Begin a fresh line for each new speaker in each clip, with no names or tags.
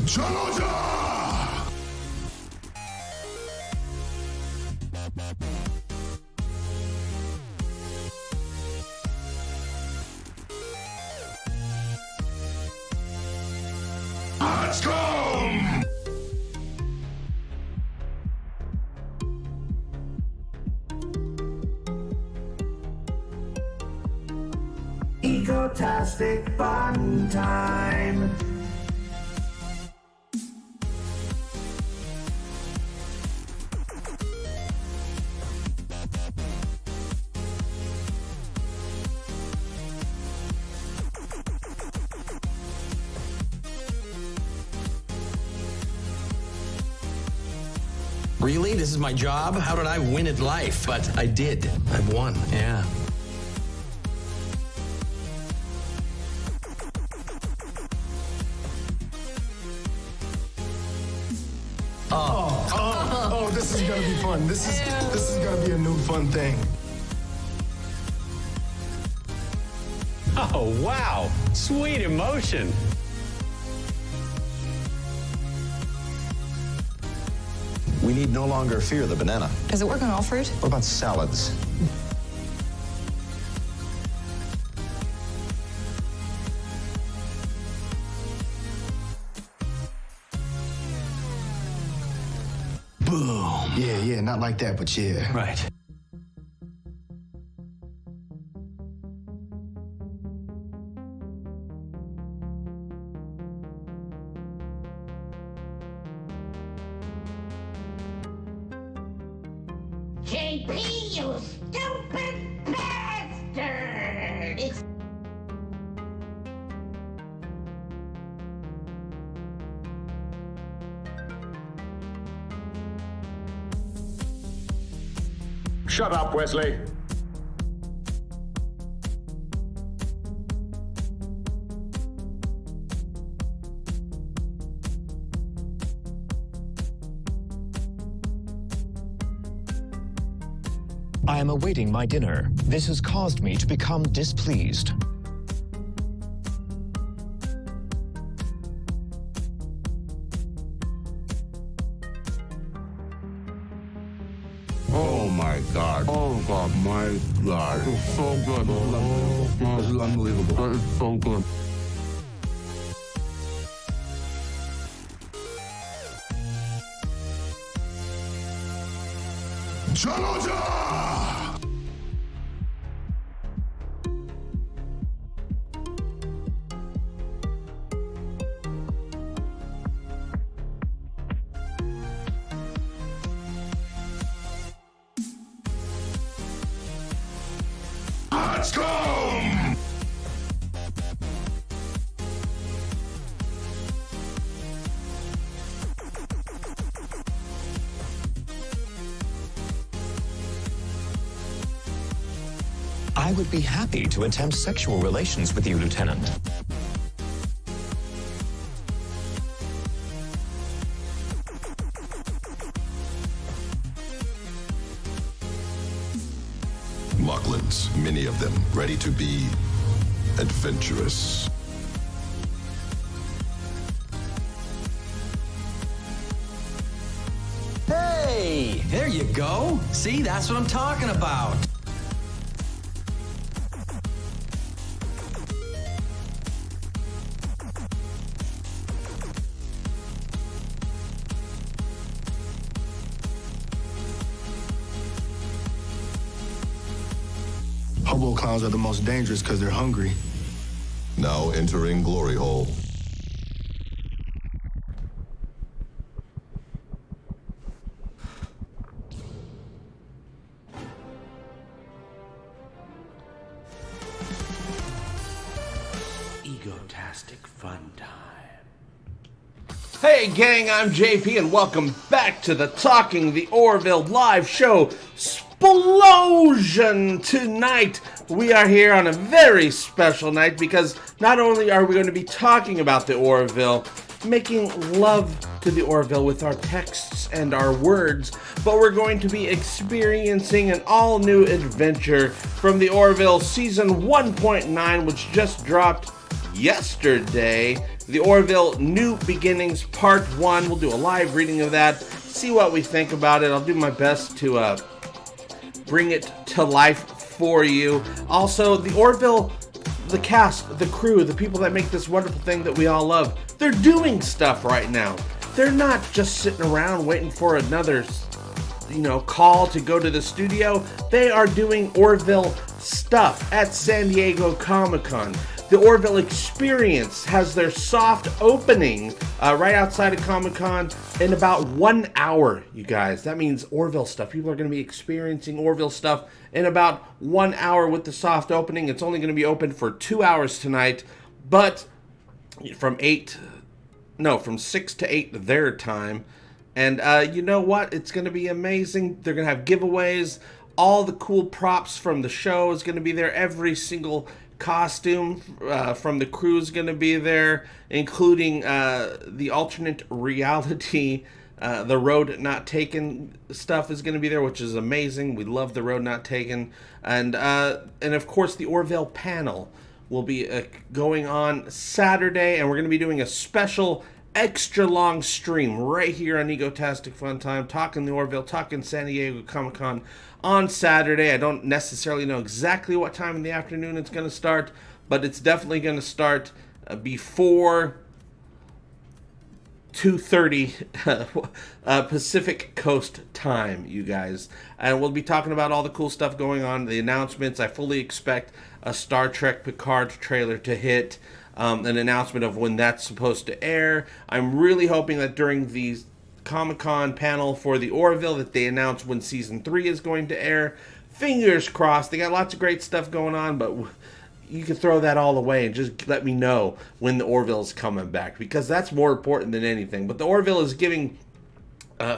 Let's go! Egotastic fun time.
Really? This is my job? How did I win at life? But I did. I've won. Yeah.
Oh, this is gonna be fun. This is gonna be a new fun thing.
Oh, wow. Sweet emotion.
We need no longer fear the banana.
Does it work on all fruit?
What about salads?
Boom.
Yeah, not like that, but yeah.
Right.
JP, you stupid bastard! It's
Shut up, Wesley.
I am awaiting my dinner. This has caused me to become displeased.
Oh my God. Oh God, my God. It's so good. This is unbelievable. It's so good.
Challenger! Let's go!
I would be happy to attempt sexual relations with you, Lieutenant.
Mocklins, many of them, ready to be adventurous.
Hey, there you go. See, that's what I'm talking about.
Hobo clowns are the most dangerous because they're hungry.
Now entering Glory Hole.
Egotastic Fun Time. Hey gang, I'm JP and welcome back to the Talking the Orville live show, SPLOSION. Tonight we are here on a very special night because not only are we going to be talking about the Orville, making love to the Orville with our texts and our words, but we're going to be experiencing an all-new adventure from the Orville Season 1.9, which just dropped yesterday. The Orville New Beginnings Part 1. We'll do a live reading of that, see what we think about it. I'll do my best to bring it to life for you. Also, the Orville, the cast, the crew, the people that make this wonderful thing that we all love, they're doing stuff right now. They're not just sitting around waiting for another, call to go to the studio. They are doing Orville stuff at San Diego Comic-Con. The Orville Experience has their soft opening right outside of Comic-Con in about 1 hour, you guys. That means Orville stuff. People are going to be experiencing Orville stuff in about 1 hour with the soft opening. It's only going to be open for 2 hours tonight, but from 6 to 8 their time. And you know what? It's going to be amazing. They're going to have giveaways. All the cool props from the show is going to be there. Every single costume from the crew is going to be there, including the alternate reality, the Road Not Taken stuff is going to be there, which is amazing. We love the Road Not Taken. And of course, the Orville panel will be going on Saturday, and we're going to be doing a special extra long stream right here on Egotastic FunTime, talking the Orville, talking San Diego Comic-Con on Saturday. I don't necessarily know exactly what time in the afternoon it's going to start, but it's definitely going to start before 2:30 Pacific Coast time, you guys. And we'll be talking about all the cool stuff going on, the announcements. I fully expect a Star Trek Picard trailer to hit, an announcement of when that's supposed to air. I'm really hoping that during the Comic-Con panel for the Orville that they announce when Season 3 is going to air. Fingers crossed. They got lots of great stuff going on, but you can throw that all away and just let me know when the Orville is coming back, because that's more important than anything. But the Orville is giving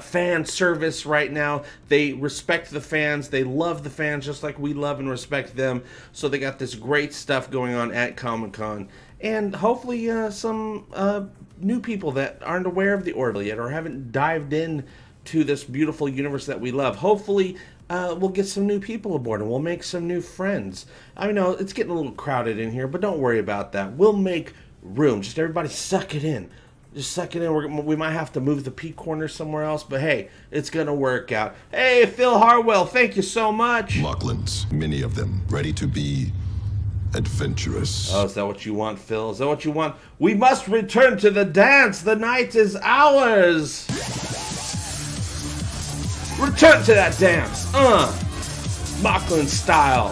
fan service right now. They respect the fans. They love the fans just like we love and respect them. So they got this great stuff going on at Comic-Con. And hopefully some new people that aren't aware of the Orville yet or haven't dived in to this beautiful universe that we love. Hopefully we'll get some new people aboard and we'll make some new friends. I know it's getting a little crowded in here, but don't worry about that. We'll make room. Just everybody suck it in. Just suck it in. We might have to move the P corner somewhere else, but hey, it's going to work out. Hey, Phil Harwell, thank you so much.
Lachlan's, many of them, ready to be adventurous.
Oh, is that what you want, Phil? Is that what you want? We must return to the dance. The night is ours. Return to that dance. Mocklin style.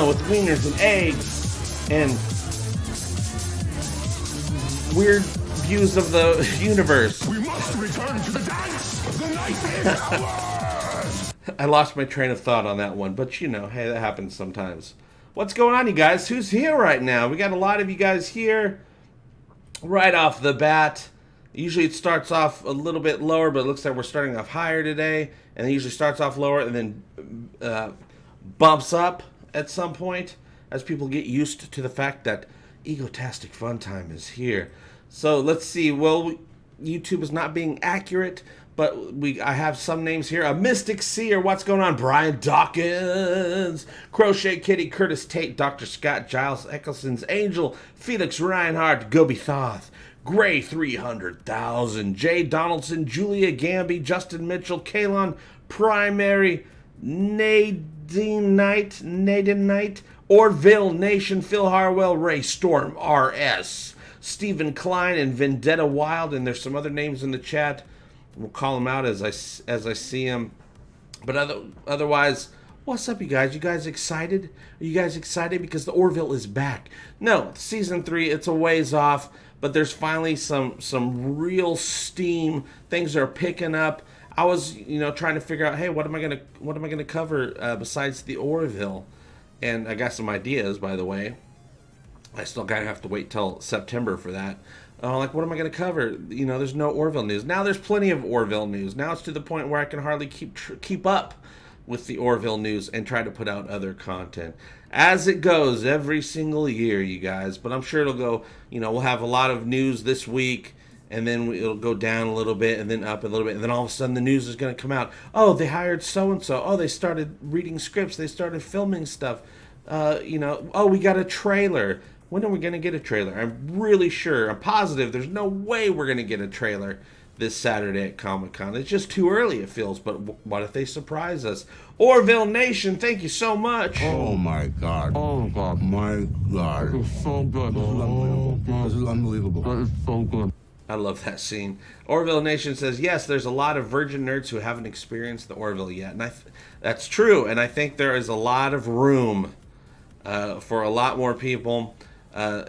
With wieners and eggs and weird views of the universe.
We must return to the dance. The night is ours.
I lost my train of thought on that one, but hey, that happens sometimes. What's going on, you guys? Who's here right now? We got a lot of you guys here right off the bat. Usually it starts off a little bit lower, but it looks like we're starting off higher today. And it usually starts off lower and then bumps up at some point as people get used to the fact that Egotastic FunTime is here. So let's see. Well, YouTube is not being accurate, but I have some names here. A Mystic Seer, what's going on? Brian Dawkins, Crochet Kitty, Curtis Tate, Dr. Scott, Giles Eccleston's Angel, Felix Reinhardt, Gobi Thoth, Gray 300,000, Jay Donaldson, Julia Gamby, Justin Mitchell, Kalon Primary, Nadine Knight, Orville Nation, Phil Harwell, Ray Storm, RS, Stephen Klein, and Vendetta Wild, and there's some other names in the chat. We'll call them out as I see them. But otherwise, what's up, you guys? You guys excited? Are you guys excited because the Orville is back? No, Season 3, it's a ways off, but there's finally some real steam. Things are picking up. I was, trying to figure out, hey, what am I gonna cover besides the Orville? And I got some ideas, by the way. I still kind of have to wait till September for that. What am I going to cover? There's no Orville news. Now there's plenty of Orville news. Now it's to the point where I can hardly keep up with the Orville news and try to put out other content. As it goes every single year, you guys. But I'm sure it'll go, we'll have a lot of news this week, and then it'll go down a little bit, and then up a little bit, and then all of a sudden the news is going to come out. Oh, they hired so-and-so. Oh, they started reading scripts. They started filming stuff. Oh, we got a trailer. when are we going to get a trailer? I'm really sure, I'm positive there's no way we're going to get a trailer this Saturday at Comic-Con. It's just too early, it feels, but what if they surprise us? Orville Nation, thank you so much.
Oh my God. Oh God, my God. It's so good. This is unbelievable. This is unbelievable. That is so good.
I love that scene. Orville Nation says, yes, there's a lot of virgin nerds who haven't experienced the Orville yet. And that's true. And I think there is a lot of room for a lot more people.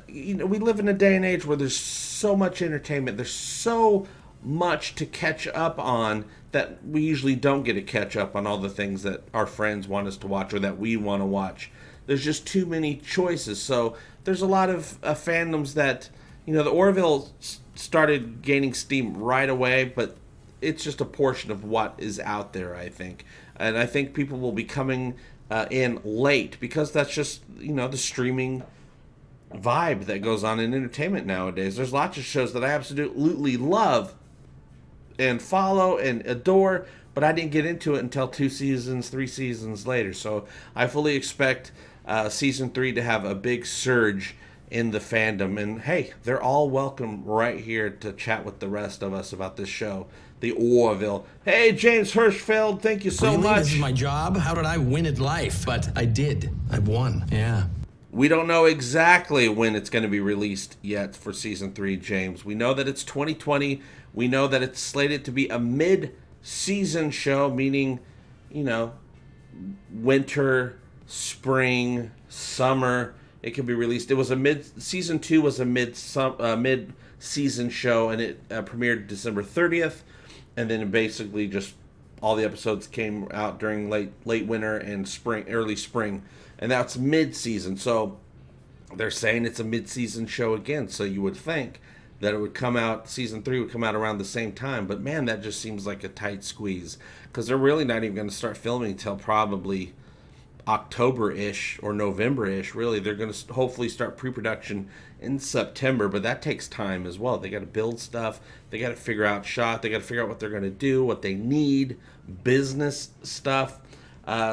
We live in a day and age where there's so much entertainment. There's so much to catch up on that we usually don't get to catch up on all the things that our friends want us to watch or that we want to watch. There's just too many choices. So there's a lot of fandoms that, the Orville started gaining steam right away, but it's just a portion of what is out there, I think. And I think people will be coming in late because that's just, the streaming vibe that goes on in entertainment nowadays. There's lots of shows that I absolutely love and follow and adore, but I didn't get into it until 2 seasons, 3 seasons later. So I fully expect season 3 to have a big surge in the fandom. And hey, they're all welcome right here to chat with the rest of us about this show, the Orville. Hey, James Hirschfeld, thank you so
Really?
much.
This is my job? How did I win at life? But I did. I've won. Yeah.
We don't know exactly when it's going to be released yet for season 3, James. We know that it's 2020. We know that it's slated to be a mid-season show, meaning, winter, spring, summer. It can be released. It was season 2 was a mid-season show, and it premiered December 30th, and then basically just all the episodes came out during late winter and early spring, and that's mid-season. So they're saying it's a mid-season show again. So you would think that it would come out, season 3 would come out around the same time, but man, that just seems like a tight squeeze because they're really not even going to start filming until probably October-ish or November-ish. Really, they're going to hopefully start pre-production in September, but that takes time as well. They got to build stuff, they got to figure out shot, they got to figure out what they're going to do, what they need, business stuff.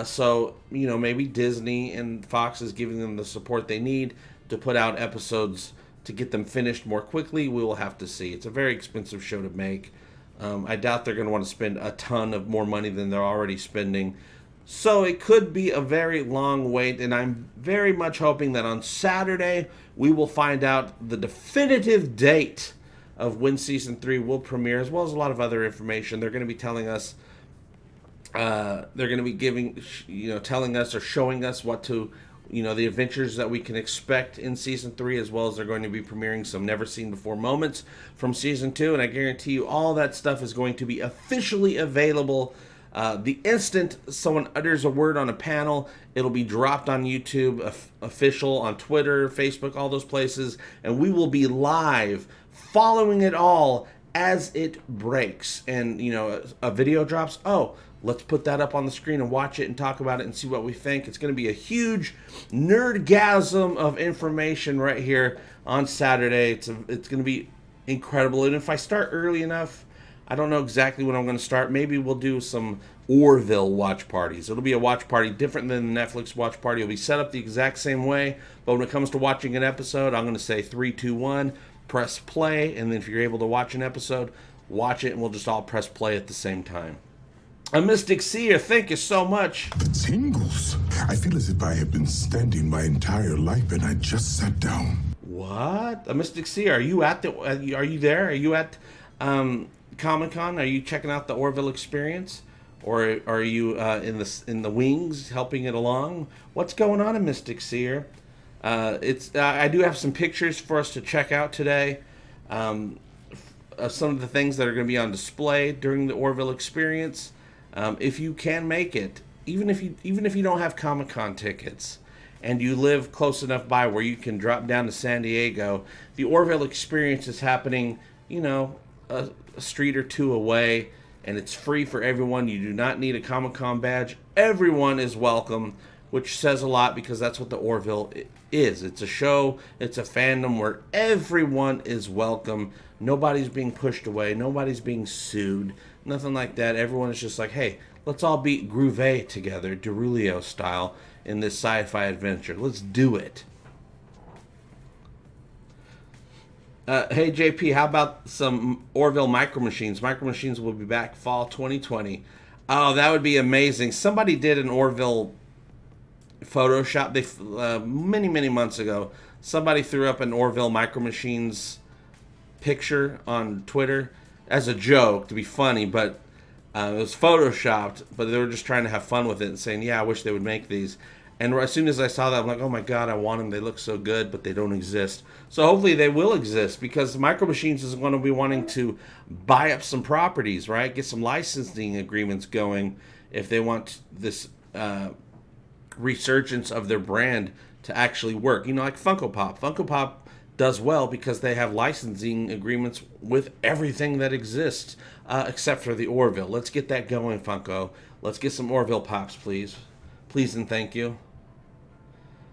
So maybe Disney and Fox is giving them the support they need to put out episodes to get them finished more quickly. We will have to see. It's a very expensive show to make. I doubt they're going to want to spend a ton of more money than they're already spending. So it could be a very long wait, and I'm very much hoping that on Saturday we will find out the definitive date of when season 3 will premiere, as well as a lot of other information. They're going to be telling us, they're going to be telling us or showing us what to, the adventures that we can expect in season 3, as well as they're going to be premiering some never seen before moments from season 2, and I guarantee you all that stuff is going to be officially available. The instant someone utters a word on a panel, it'll be dropped on YouTube, official, on Twitter, Facebook, all those places, and we will be live following it all as it breaks. And, a video drops, let's put that up on the screen and watch it and talk about it and see what we think. It's going to be a huge nerdgasm of information right here on Saturday. It's going to be incredible. And if I start early enough, I don't know exactly when I'm going to start. Maybe we'll do some Orville watch parties. It'll be a watch party different than the Netflix watch party. It'll be set up the exact same way. But when it comes to watching an episode, I'm going to say 3, 2, 1, press play. And then if you're able to watch an episode, watch it, and we'll just all press play at the same time. A Mystic Seer, thank you so much.
The tingles. I feel as if I have been standing my entire life and I just sat down.
What? A Mystic Seer, are you there? Are you at Comic-Con? Are you checking out the Orville experience? Or are you in the wings helping it along? What's going on in Mystic Seer? I do have some pictures for us to check out today. Some of the things that are going to be on display during the Orville experience. If you can make it, even if you don't have Comic-Con tickets and you live close enough by where you can drop down to San Diego, the Orville experience is happening, a street or two away, and it's free for everyone. You do not need a Comic-Con badge. Everyone is welcome, which says a lot because that's what the Orville is. It's a show, it's a fandom where everyone is welcome. Nobody's being pushed away, nobody's being sued, nothing like that. Everyone is just like, hey, let's all be groove together, Derulio style, in this sci-fi adventure. Let's do it. Hey JP, how about some Orville Micro Machines? Micro Machines will be back fall 2020. Oh, that would be amazing. Somebody did an Orville Photoshop. They many months ago. Somebody threw up an Orville Micro Machines picture on Twitter as a joke to be funny, but it was photoshopped. But they were just trying to have fun with it and saying, "Yeah, I wish they would make these." And as soon as I saw that, I'm like, oh my God, I want them. They look so good, but they don't exist. So hopefully they will exist, because Micro Machines is going to be wanting to buy up some properties, right? Get some licensing agreements going if they want this resurgence of their brand to actually work. You know, like Funko Pop. Funko Pop does well because they have licensing agreements with everything that exists, except for the Orville. Let's get that going, Funko. Let's get some Orville Pops, please. Please and thank you.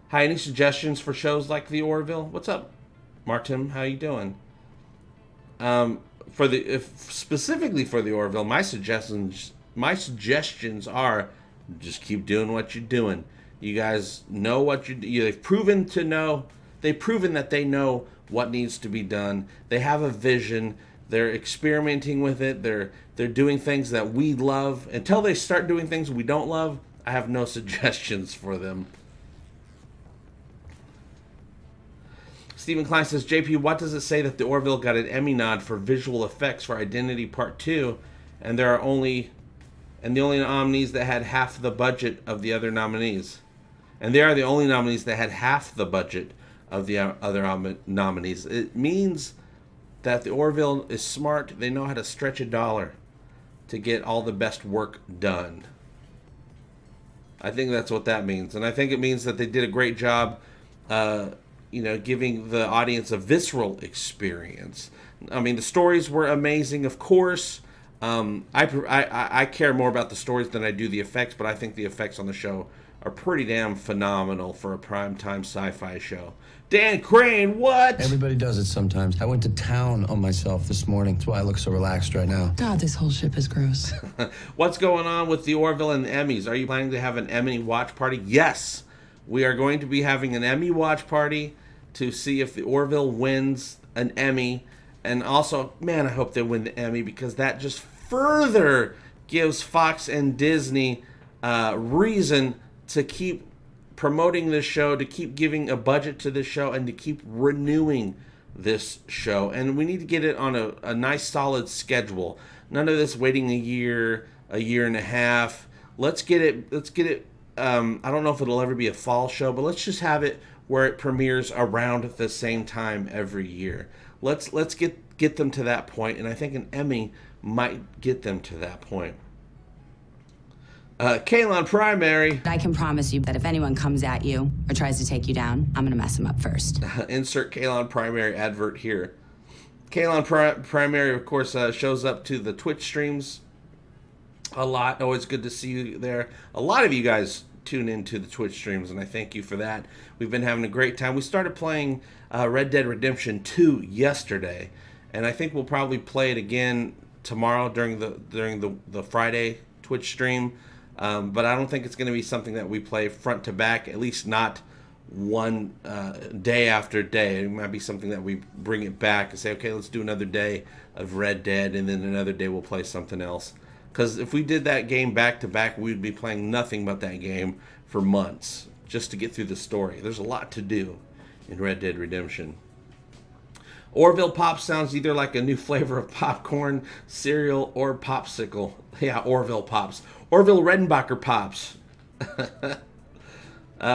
Hi, any suggestions for shows like the Orville? What's up, Martin? How you doing? Specifically for the Orville, my suggestions are just keep doing what you're doing. You guys know what they've proven to know. They've proven that they know what needs to be done. They have a vision. They're experimenting with it. They're doing things that we love. Until they start doing things we don't love, I have no suggestions for them. Stephen Klein says, JP, what does it say that the Orville got an Emmy nod for visual effects for Identity Part 2, and the only nominees that had half the budget of the other nominees? And they are the only nominees that had half the budget of the other nominees. It means that the Orville is smart. They know how to stretch a dollar to get all the best work done. I think that's what that means. And I think it means that they did a great job giving the audience a visceral experience. I mean, the stories were amazing, of course. I care more about the stories than I do the effects, but I think the effects on the show are pretty damn phenomenal for a primetime sci-fi show. Dan Crane, what?
Everybody does it sometimes. I went to town on myself this morning. That's why I look so relaxed right now.
God, this whole ship is gross.
What's going on with the Orville and the Emmys? Are you planning to have an Emmy watch party? Yes. We are going to be having an Emmy watch party to see if the Orville wins an Emmy. And also, man, I hope they win the Emmy, because that just further gives Fox and Disney reason to keep promoting this show, to keep giving a budget to this show, and to keep renewing this show. And we need to get it on a nice solid schedule. None of this waiting a year and a half. Let's get it. I don't know if it'll ever be a fall show, but let's just have it where it premieres around at the same time every year. Let's get them to that point, and I think an Emmy might get them to that point. Kaylon Primary.
I can promise you that if anyone comes at you or tries to take you down, I'm going to mess them up first.
Insert Kaylon Primary advert here. Kaylon Primary, of course, shows up to the Twitch streams a lot. Always good to see you there. A lot of you guys tune into the Twitch streams, and I thank you for that. We've been having a great time. We started playing Red Dead Redemption 2 yesterday, and I think we'll probably play it again tomorrow during the Friday Twitch stream. But I don't think it's going to be something that we play front to back, at least not one day after day. It might be something that we bring it back and say, okay, let's do another day of Red Dead, and then another day we'll play something else. Because if we did that game back to back, we'd be playing nothing but that game for months just to get through the story. There's a lot to do in Red Dead Redemption. Orville Pops sounds either like a new flavor of popcorn, cereal, or popsicle. Yeah, Orville Pops. Orville Redenbacher Pops.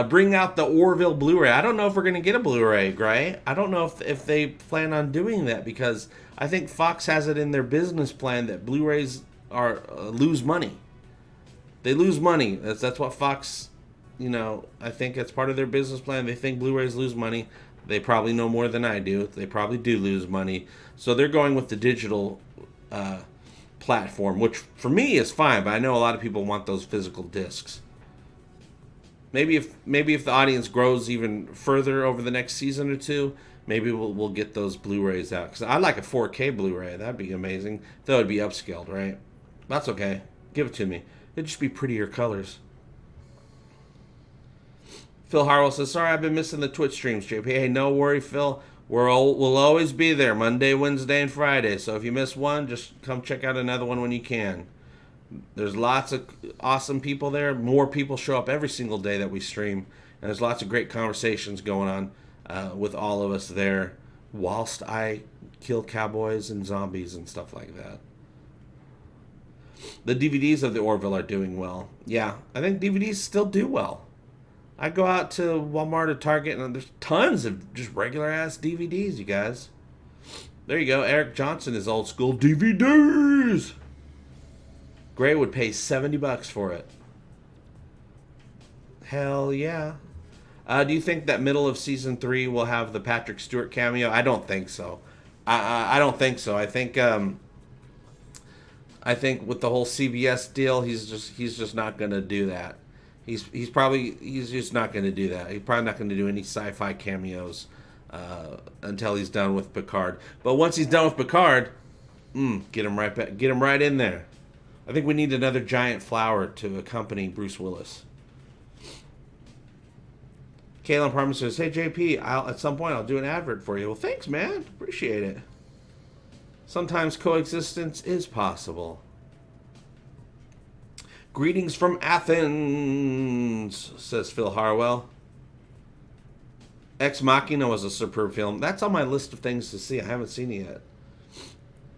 Bring out the Orville Blu-ray. I don't know if we're going to get a Blu-ray, right? I don't know if they plan on doing that, because I think Fox has it in their business plan that Blu-rays are lose money. They lose money. That's what Fox, I think that's part of their business plan. They think Blu-rays lose money. They probably know more than I do. They probably do lose money. So they're going with the digital platform, which for me is fine, but I know a lot of people want those physical discs. Maybe if the audience grows even further over the next season or two, maybe we'll get those Blu-rays out. Because I'd like a 4K Blu-ray. That'd be amazing. That would be upscaled, right? That's okay. Give it to me. It'd just be prettier colors. Phil Harwell says, sorry, I've been missing the Twitch streams, JP. Hey, no worry, Phil. We'll always be there Monday, Wednesday, and Friday. So if you miss one, just come check out another one when you can. There's lots of awesome people there. More people show up every single day that we stream. And there's lots of great conversations going on with all of us there whilst I kill cowboys and zombies and stuff like that. The DVDs of the Orville are doing well. Yeah, I think DVDs still do well. I go out to Walmart or Target and there's tons of just regular ass DVDs, you guys. There you go. Eric Johnson is old school DVDs. Gray would pay $70 for it. Hell yeah. Do you think that middle of season 3 will have the Patrick Stewart cameo? I don't think so. I don't think so. I think with the whole CBS deal, he's just not gonna do that. He's just not gonna do that. He's probably not gonna do any sci-fi cameos until he's done with Picard. But once he's done with Picard, get him right back, get him right in there. I think we need another giant flower to accompany Bruce Willis. Kayla Parma says, "Hey JP, at some point I'll do an advert for you." Well, thanks, man. Appreciate it. Sometimes coexistence is possible. Greetings from Athens, says Phil Harwell. Ex Machina was a superb film. That's on my list of things to see. I haven't seen it yet.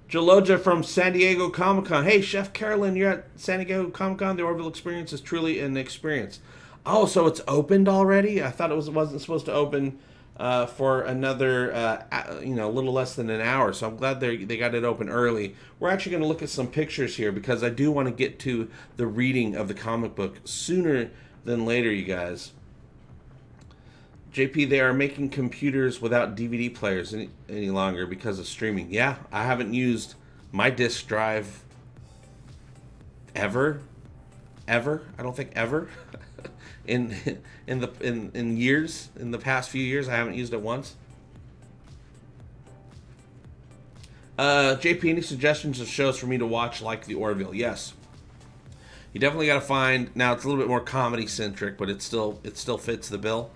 Jaloja from San Diego Comic-Con. Hey, Chef Carolyn, you're at San Diego Comic-Con. The Orville experience is truly an experience. Oh, so it's opened already? I thought it wasn't supposed to open for another, a little less than an hour. So I'm glad they got it open early. We're actually going to look at some pictures here because I do want to get to the reading of the comic book sooner than later, you guys. JP, they are making computers without DVD players any longer because of streaming. Yeah, I haven't used my disk drive ever. I don't think ever. in years, in the past few years, I haven't used it once. JP, any suggestions of shows for me to watch like the Orville? Yes. You definitely got to find. Now it's a little bit more comedy centric, but it still fits the bill.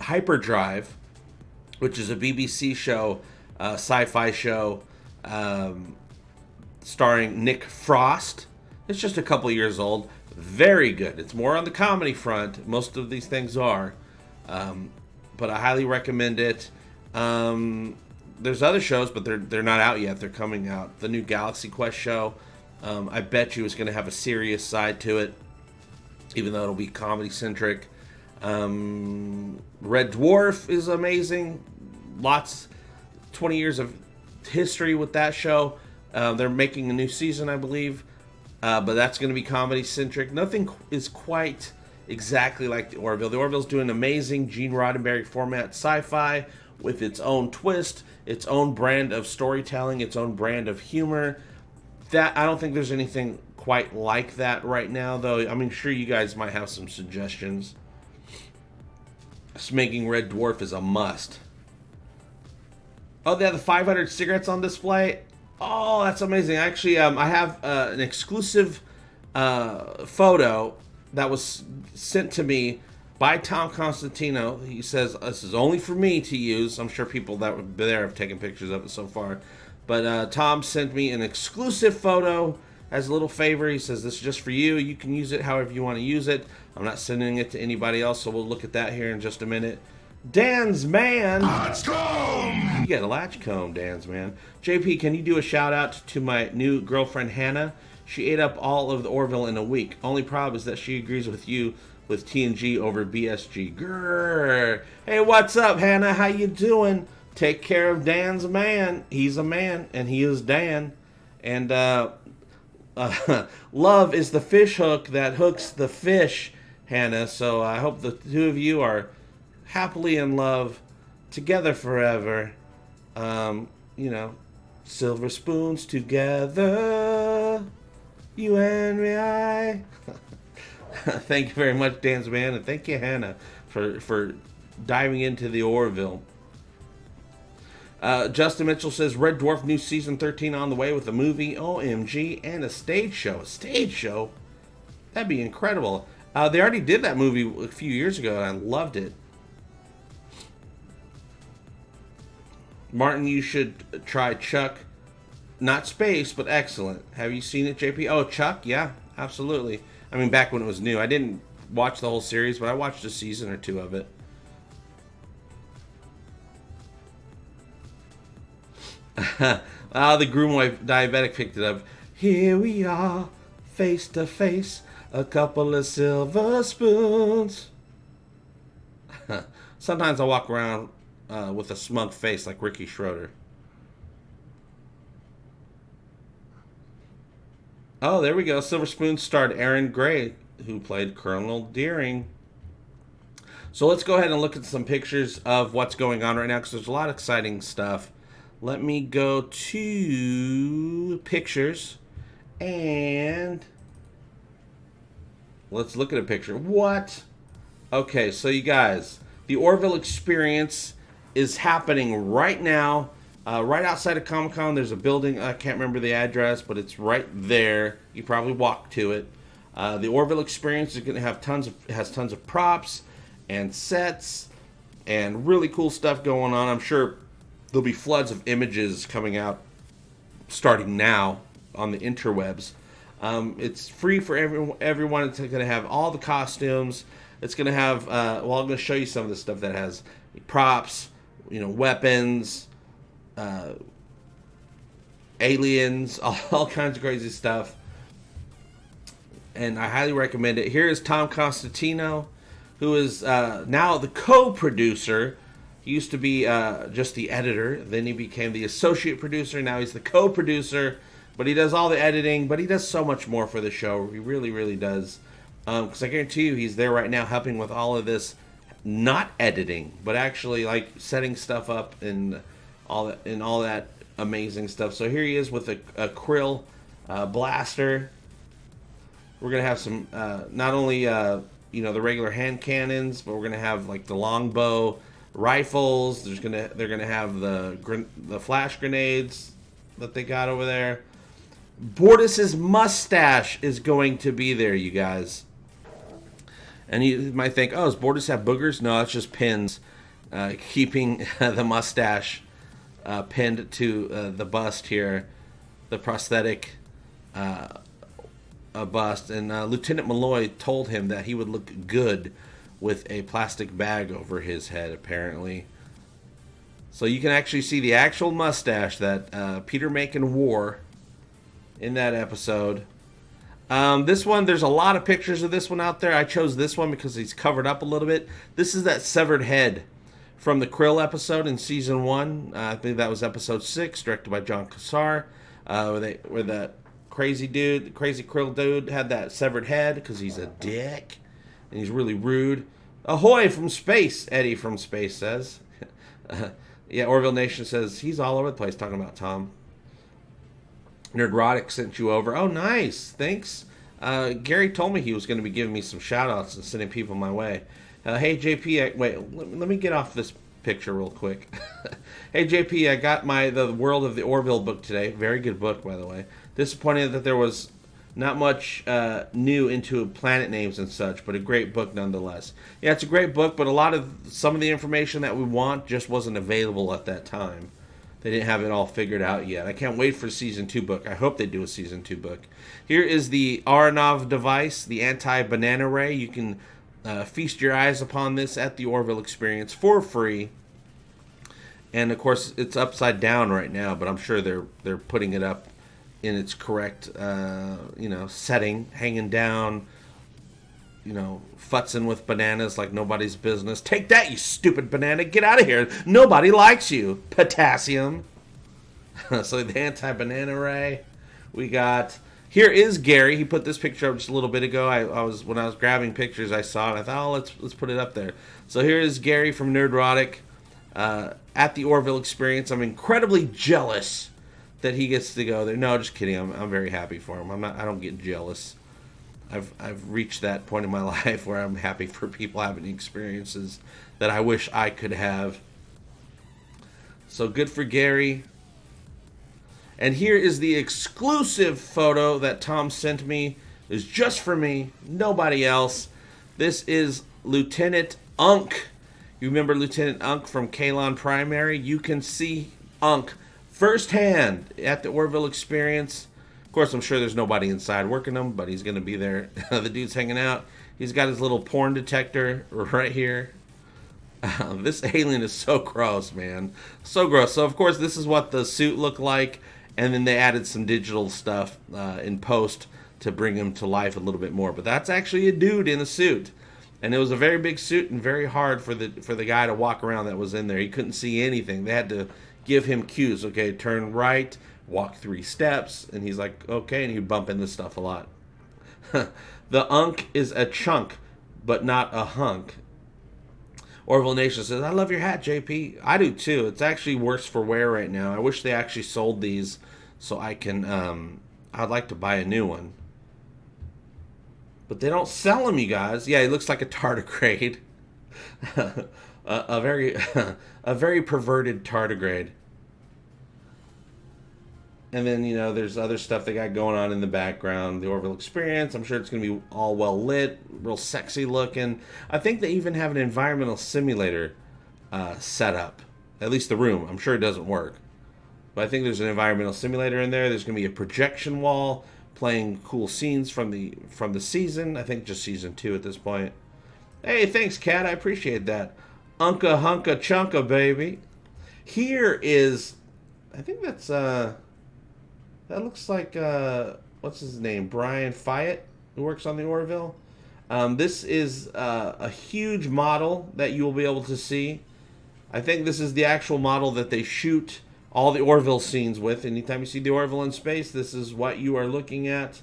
Hyperdrive, which is a BBC show, sci-fi show, starring Nick Frost. It's just a couple years old. Very good. It's more on the comedy front. Most of these things are. But I highly recommend it. There's other shows, but they're not out yet. They're coming out. The new Galaxy Quest show, I bet you is going to have a serious side to it, even though it'll be comedy-centric. Red Dwarf is amazing. 20 years of history with that show. They're making a new season, I believe. But that's going to be comedy-centric. Nothing is quite exactly like the Orville. The Orville's doing amazing Gene Roddenberry format sci-fi with its own twist, its own brand of storytelling, its own brand of humor. That I don't think there's anything quite like that right now, though. I mean, sure, you guys might have some suggestions. Just making Red Dwarf is a must. Oh, they have the 500 cigarettes on display. Oh, that's amazing. Actually, I have an exclusive photo that was sent to me by Tom Constantino. He says, this is only for me to use. I'm sure people that were there have taken pictures of it so far. But Tom sent me an exclusive photo as a little favor. He says, this is just for you. You can use it however you want to use it. I'm not sending it to anybody else, so we'll look at that here in just a minute. Dan's Man.
Latchcomb!
You got a latchcomb, Dan's Man. JP, can you do a shout out to my new girlfriend, Hannah? She ate up all of the Orville in a week. Only problem is that she agrees with you with TNG over BSG. Grrr. Hey, what's up, Hannah? How you doing? Take care of Dan's Man. He's a man, and he is Dan. And love is the fish hook that hooks the fish, Hannah. So I hope the two of you are happily in love together forever. Silver spoons together, you and me. Thank you very much, Dan's Man, and thank you, Hannah, for diving into the Orville. Justin Mitchell says, Red Dwarf new season 13 on the way with a movie, OMG, and a stage show. A stage show? That'd be incredible. They already did that movie a few years ago, and I loved it. Martin, you should try Chuck. Not Space, but excellent. Have you seen it, JP? Oh, Chuck? Yeah, absolutely. I mean, back when it was new. I didn't watch the whole series, but I watched a season or two of it. The groom wife diabetic picked it up. Here we are, face to face, a couple of silver spoons. Sometimes I walk around with a smug face like Ricky Schroeder. Oh, there we go. Silver Spoon starred Aaron Gray, who played Colonel Deering. So let's go ahead and look at some pictures of what's going on right now, because there's a lot of exciting stuff. Let me go to pictures, and let's look at a picture. What? Okay, so you guys, the Orville experience is happening right now. Right outside of Comic-Con, there's a building. I can't remember the address, but it's right there. You probably walk to it. The Orville experience is going to have tons of props and sets and really cool stuff going on. I'm sure there'll be floods of images coming out starting now on the interwebs. It's free for everyone. It's going to have all the costumes. It's going to have, well, I'm going to show you some of the stuff that has props, weapons, aliens, all kinds of crazy stuff. And I highly recommend it. Here is Tom Constantino, who is now the co-producer. He used to be just the editor. Then he became the associate producer. Now he's the co-producer. But he does all the editing. But he does so much more for the show. He really, really does. Because I guarantee you he's there right now helping with all of this, not editing, but actually like setting stuff up and all that amazing stuff. So here he is with a Krill blaster. We're gonna have some not only the regular hand cannons, but we're gonna have like the longbow rifles. They're gonna have the flash grenades that they got over there. Bortus's mustache is going to be there, you guys. And you might think, oh, does Bortus have boogers? No, it's just pins keeping the mustache pinned to the bust here, the prosthetic bust. And Lieutenant Malloy told him that he would look good with a plastic bag over his head, apparently. So you can actually see the actual mustache that Peter Macon wore in that episode. This one, there's a lot of pictures of this one out there. I chose this one because he's covered up a little bit. This is that severed head from the Krill episode in season 1. I think that was episode 6, directed by John Cassar, where that crazy Krill dude had that severed head because he's a dick and he's really rude. Ahoy from space, Eddie from space says. Yeah, Orville Nation says he's all over the place talking about Tom. Nerdrotic sent you over. Oh, nice. Thanks. Gary told me he was going to be giving me some shout-outs and sending people my way. Hey, JP, wait, let me get off this picture real quick. Hey, JP, I got the World of the Orville book today. Very good book, by the way. Disappointed that there was not much new into planet names and such, but a great book nonetheless. Yeah, it's a great book, but some of the information that we want just wasn't available at that time. They didn't have it all figured out yet. I can't wait for season 2 book. I hope they do a season 2 book. Here is the Aranov device, the anti-banana ray. You can feast your eyes upon this at the Orville experience for free. And of course, it's upside down right now, but I'm sure they're putting it up in its correct setting, hanging down, futzing with bananas like nobody's business. Take that, you stupid banana. Get out of here. Nobody likes you. Potassium. So the anti-banana ray. We got... Here is Gary. He put this picture up just a little bit ago. When I was grabbing pictures, I saw it. I thought, let's put it up there. So here is Gary from Nerdrotic at the Orville experience. I'm incredibly jealous that he gets to go there. No, just kidding. I'm very happy for him. I don't get jealous. I've reached that point in my life where I'm happy for people having experiences that I wish I could have. So good for Gary. And here is the exclusive photo that Tom sent me. It's just for me, nobody else. This is Lieutenant Unk. You remember Lieutenant Unk from Kalon Primary? You can see Unk firsthand at the Orville experience. Of course, I'm sure there's nobody inside working them, but he's going to be there. The dude's hanging out. He's got his little porn detector right here. This alien is so gross, man. So gross. So, of course, this is what the suit looked like. And then they added some digital stuff in post to bring him to life a little bit more. But that's actually a dude in a suit. And it was a very big suit and very hard for the guy to walk around that was in there. He couldn't see anything. They had to give him cues. Okay, turn right, walk 3 steps. And he's like, okay. And he'd bump into stuff a lot. The Unk is a chunk, but not a hunk. Orville Nation says, I love your hat, JP. I do too. It's actually worse for wear right now. I wish they actually sold these so I can, I'd like to buy a new one. But they don't sell them, you guys. Yeah, he looks like a tardigrade. a very perverted tardigrade. And then, you know, there's other stuff they got going on in the background. The Orville experience. I'm sure it's going to be all well lit, real sexy looking. I think they even have an environmental simulator set up. At least the room. I'm sure it doesn't work. But I think there's an environmental simulator in there. There's going to be a projection wall playing cool scenes from the season. I think just season 2 at this point. Hey, thanks, Kat. I appreciate that. Unka hunka chunka, baby. Here is, I think that's that looks like, what's his name? Brian Fyatt, who works on the Orville. This is a huge model that you will be able to see. I think this is the actual model that they shoot all the Orville scenes with. Anytime you see the Orville in space, this is what you are looking at.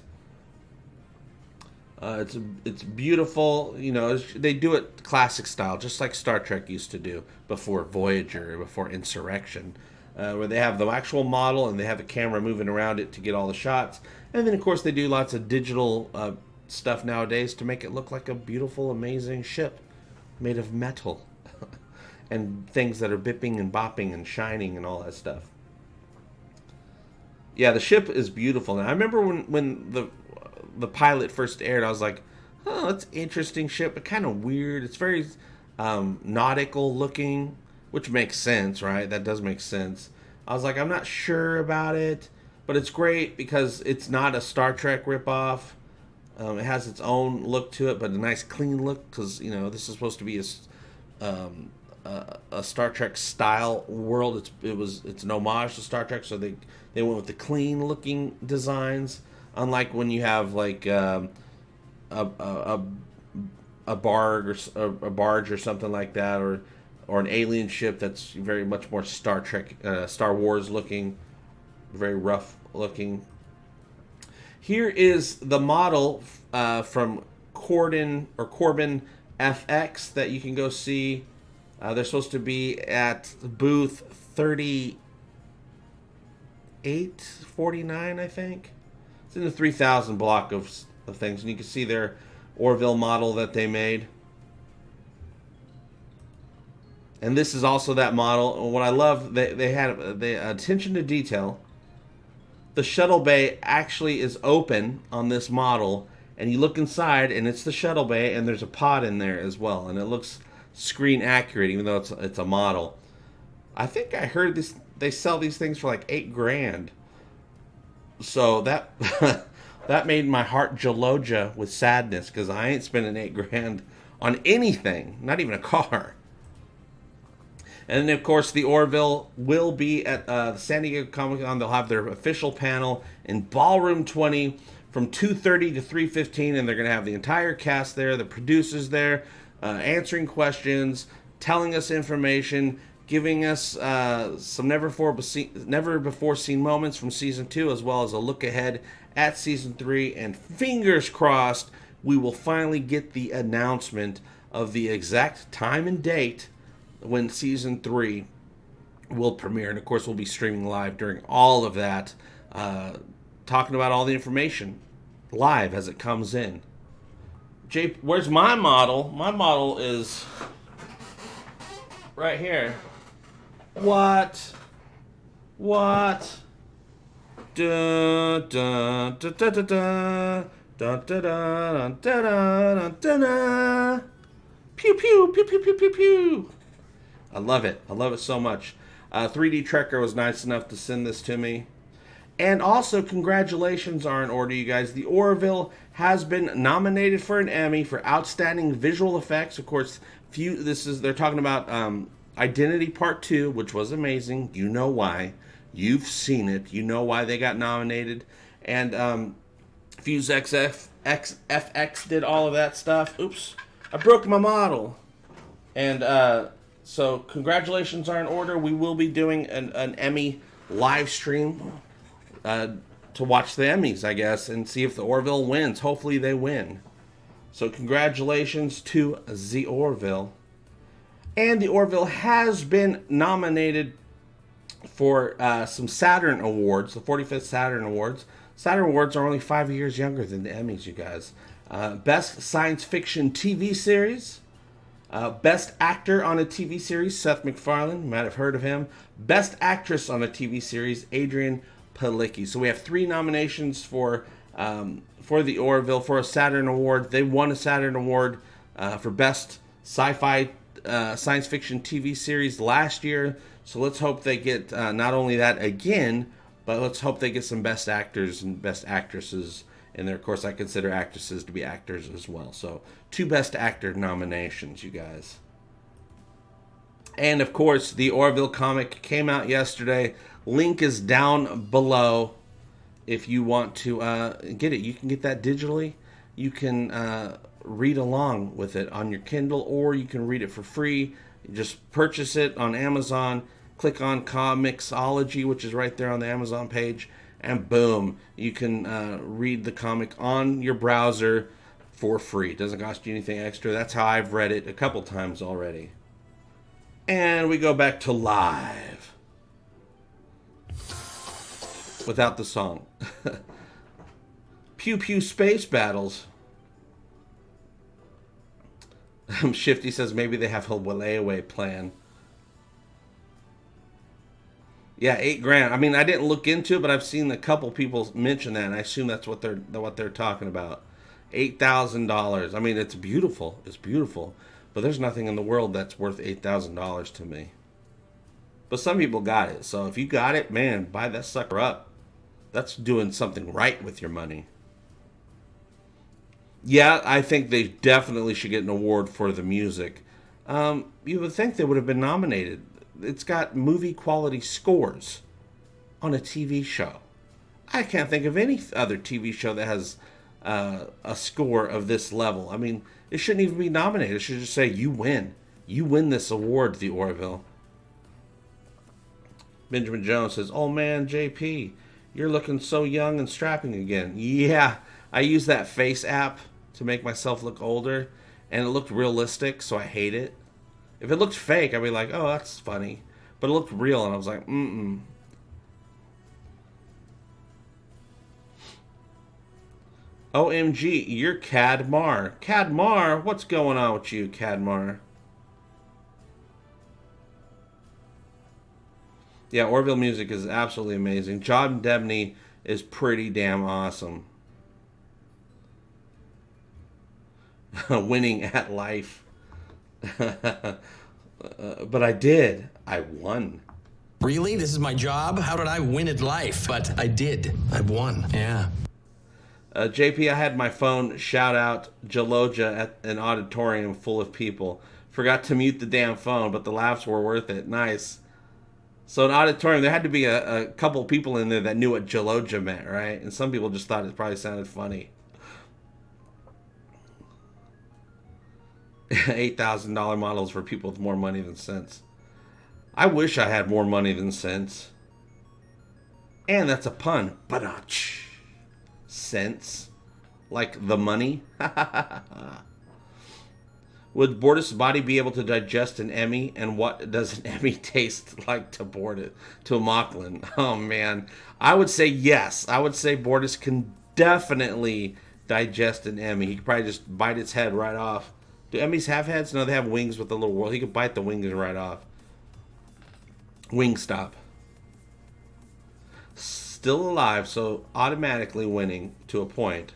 It's beautiful. You know, they do it classic style, just like Star Trek used to do before Voyager, before Insurrection. Where they have the actual model and they have a camera moving around it to get all the shots. And then, of course, they do lots of digital stuff nowadays to make it look like a beautiful, amazing ship made of metal. And things that are bipping and bopping and shining and all that stuff. Yeah, the ship is beautiful. And I remember when the pilot first aired, I was like, oh, that's an interesting ship, but kind of weird. It's very nautical looking. Which makes sense, right? That does make sense. I was like, I'm not sure about it, but it's great because it's not a Star Trek ripoff. It has its own look to it, but a nice clean look because, you know, this is supposed to be a Star Trek style world. It's an homage to Star Trek, so they went with the clean looking designs. Unlike when you have like a barge or something like that, or an alien ship that's very much more Star Trek, Star Wars looking, very rough looking. Here is the model from Corbin FX that you can go see. They're supposed to be at booth 3849, I think. It's in the 3000 block of things, and you can see their Orville model that they made. And this is also that model. What I love, they had the attention to detail. The shuttle bay actually is open on this model, and you look inside, and it's the shuttle bay, and there's a pod in there as well, and it looks screen accurate, even though it's a model. I think I heard they sell these things for like $8,000. So that that made my heart jaloja with sadness because I ain't spending $8,000 on anything, not even a car. And then, of course, the Orville will be at the San Diego Comic-Con. They'll have their official panel in Ballroom 20 from 2:30 to 3:15, and they're going to have the entire cast there, the producers there, answering questions, telling us information, giving us some never before seen moments from Season 2, as well as a look ahead at Season 3. And fingers crossed, we will finally get the announcement of the exact time and date when Season 3 will premiere. And of course, we'll be streaming live during all of that, talking about all the information live as it comes in. Jay, where's my model? My model is right here. What? Dun, dun, dun, dun, dun, dun, dun, dun, dun, dun, dun, dun, dun. Pew, pew, pew, pew, pew, pew, pew. I love it. I love it so much. 3D Trekker was nice enough to send this to me. And also, congratulations are in order, you guys. The Orville has been nominated for an Emmy for Outstanding Visual Effects. Of course, they're talking about Identity Part 2, which was amazing. You know why. You've seen it. You know why they got nominated. And Fuse XFX did all of that stuff. Oops, I broke my model. And so congratulations are in order. We will be doing an Emmy live stream to watch the Emmys, I guess, and see if the Orville wins. Hopefully they win. So congratulations to the Orville. And the Orville has been nominated for some Saturn Awards, the 45th Saturn Awards. Saturn Awards are only 5 years younger than the Emmys, you guys. Best Science Fiction TV Series. Best Actor on a TV Series, Seth MacFarlane. You might have heard of him. Best Actress on a TV Series, Adrian Palicki. So we have 3 nominations for the Orville for a Saturn Award. They won a Saturn Award for Best Sci-Fi Science Fiction TV Series last year. So let's hope they get not only that again, but let's hope they get some Best Actors and Best Actresses in there. Of course, I consider actresses to be actors as well. So 2 Best Actor nominations, you guys. And of course, the Orville comic came out yesterday. Link is down below if you want to get it. You can get that digitally. You can read along with it on your Kindle, or you can read it for free. You just purchase it on Amazon. Click on Comixology, which is right there on the Amazon page, and boom, you can read the comic on your browser for free. It doesn't cost you anything extra. That's how I've read it a couple times already. And we go back to live. Without the song. Pew Pew Space Battles. Shifty says maybe they have a layaway plan. Yeah, $8,000. I mean, I didn't look into it, but I've seen a couple people mention that, and I assume that's what they're talking about. $8,000. I mean, it's beautiful. It's beautiful, but there's nothing in the world that's worth $8,000 to me. But some people got it, so if you got it, man, buy that sucker up. That's doing something right with your money. Yeah, I think they definitely should get an award for the music. You would think they would have been nominated. It's got movie quality scores on a TV show. I can't think of any other TV show that has a score of this level. I mean, it shouldn't even be nominated. It should just say, you win. You win this award, the Orville. Benjamin Jones says, oh man, JP, you're looking so young and strapping again. Yeah, I use that face app to make myself look older, and it looked realistic, so I hate it. If it looked fake, I'd be like, oh, that's funny. But it looked real, and I was like, OMG, you're Cadmar. Cadmar, what's going on with you, Cadmar? Yeah, Orville music is absolutely amazing. John Debney is pretty damn awesome. Winning at life. But I did. I won.
Really? This is my job? How did I win at life? But I did. I've won. Yeah.
JP, I had my phone shout out Jaloja at an auditorium full of people. Forgot to mute the damn phone, but the laughs were worth it. Nice. So an auditorium, there had to be a couple people in there that knew what Jaloja meant, right? And some people just thought it probably sounded funny. $8,000 models for people with more money than sense. I wish I had more money than sense. And that's a pun. Badach. Sense. Like the money. Would Bortus' body be able to digest an Emmy? And what does an Emmy taste like to Mocklin? Oh, man. I would say yes. I would say Bortus can definitely digest an Emmy. He could probably just bite its head right off. Do Emmys have heads? No, they have wings with a little whirl. He could bite the wings right off. Wingstop. Still alive, so automatically winning to a point.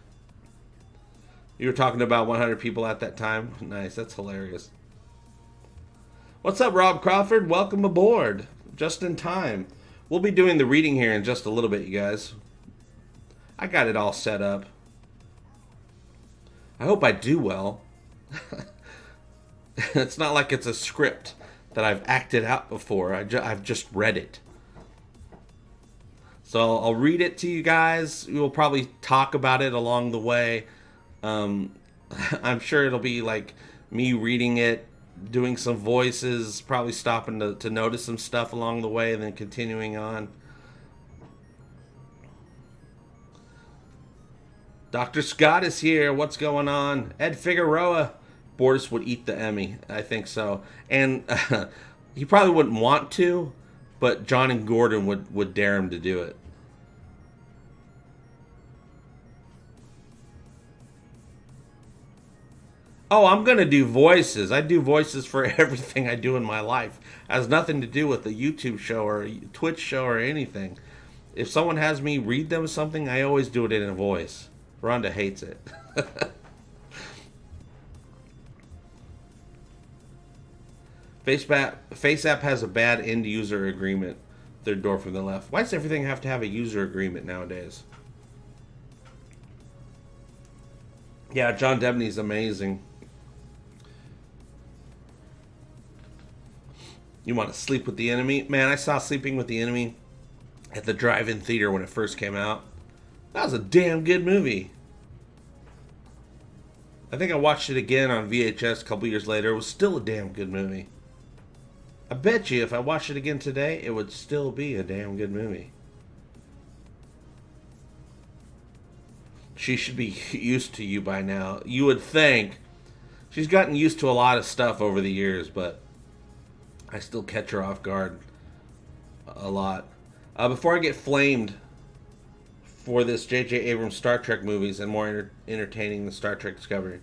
You were talking about 100 people at that time? Nice, that's hilarious. What's up, Rob Crawford? Welcome aboard. just in time. We'll be doing the reading here in just a little bit, you guys. I got it all set up. I hope I do well. It's not like it's a script that I've acted out before. I've just read it. So I'll read it to you guys. We'll probably talk about it along the way. I'm sure it'll be like me reading it, doing some voices, probably stopping to notice some stuff along the way, and then continuing on. Dr. Scott is here. What's going on? Ed Figueroa. Bortus would eat the Emmy. I think so. And he probably wouldn't want to, but John and Gordon would dare him to do it. Oh, I'm going to do voices. I do voices for everything I do in my life. It has nothing to do with a YouTube show or a Twitch show or anything. If someone has me read them something, I always do it in a voice. Rhonda hates it. FaceApp has a bad end user agreement. Third door from the left. Why does everything have to have a user agreement nowadays? Yeah, John Debney's amazing. You want to sleep with the enemy? Man, I saw Sleeping with the Enemy at the drive-in theater when it first came out. That was a damn good movie. I think I watched it again on VHS a couple years later. It was still a damn good movie. I bet you if I watched it again today, it would still be a damn good movie. She should be used to you by now. You would think. She's gotten used to a lot of stuff over the years, but I still catch her off guard a lot. Before I get flamed for this J.J. Abrams Star Trek movies and more entertaining than Star Trek Discovery.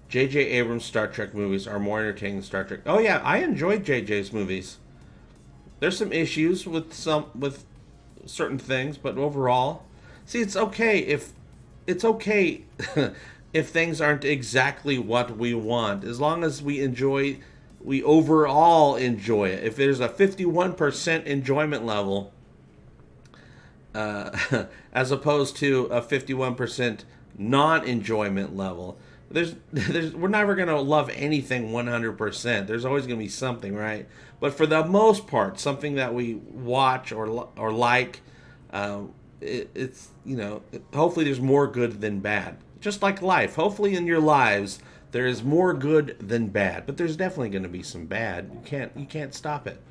J.J. Abrams Star Trek movies are more entertaining than Star Trek. Oh yeah, I enjoyed J.J.'s movies. There's some issues with certain things, but overall, see, it's okay if if things aren't exactly what we want, as long as we overall enjoy it. If there's a 51% enjoyment level, as opposed to a 51% non-enjoyment level, we're never going to love anything 100%. There's always going to be something, right? But for the most part, something that we watch or like, it's, you know, hopefully there's more good than bad. Just like life. Hopefully in your lives there is more good than bad, but there's definitely going to be some bad. You can't stop it.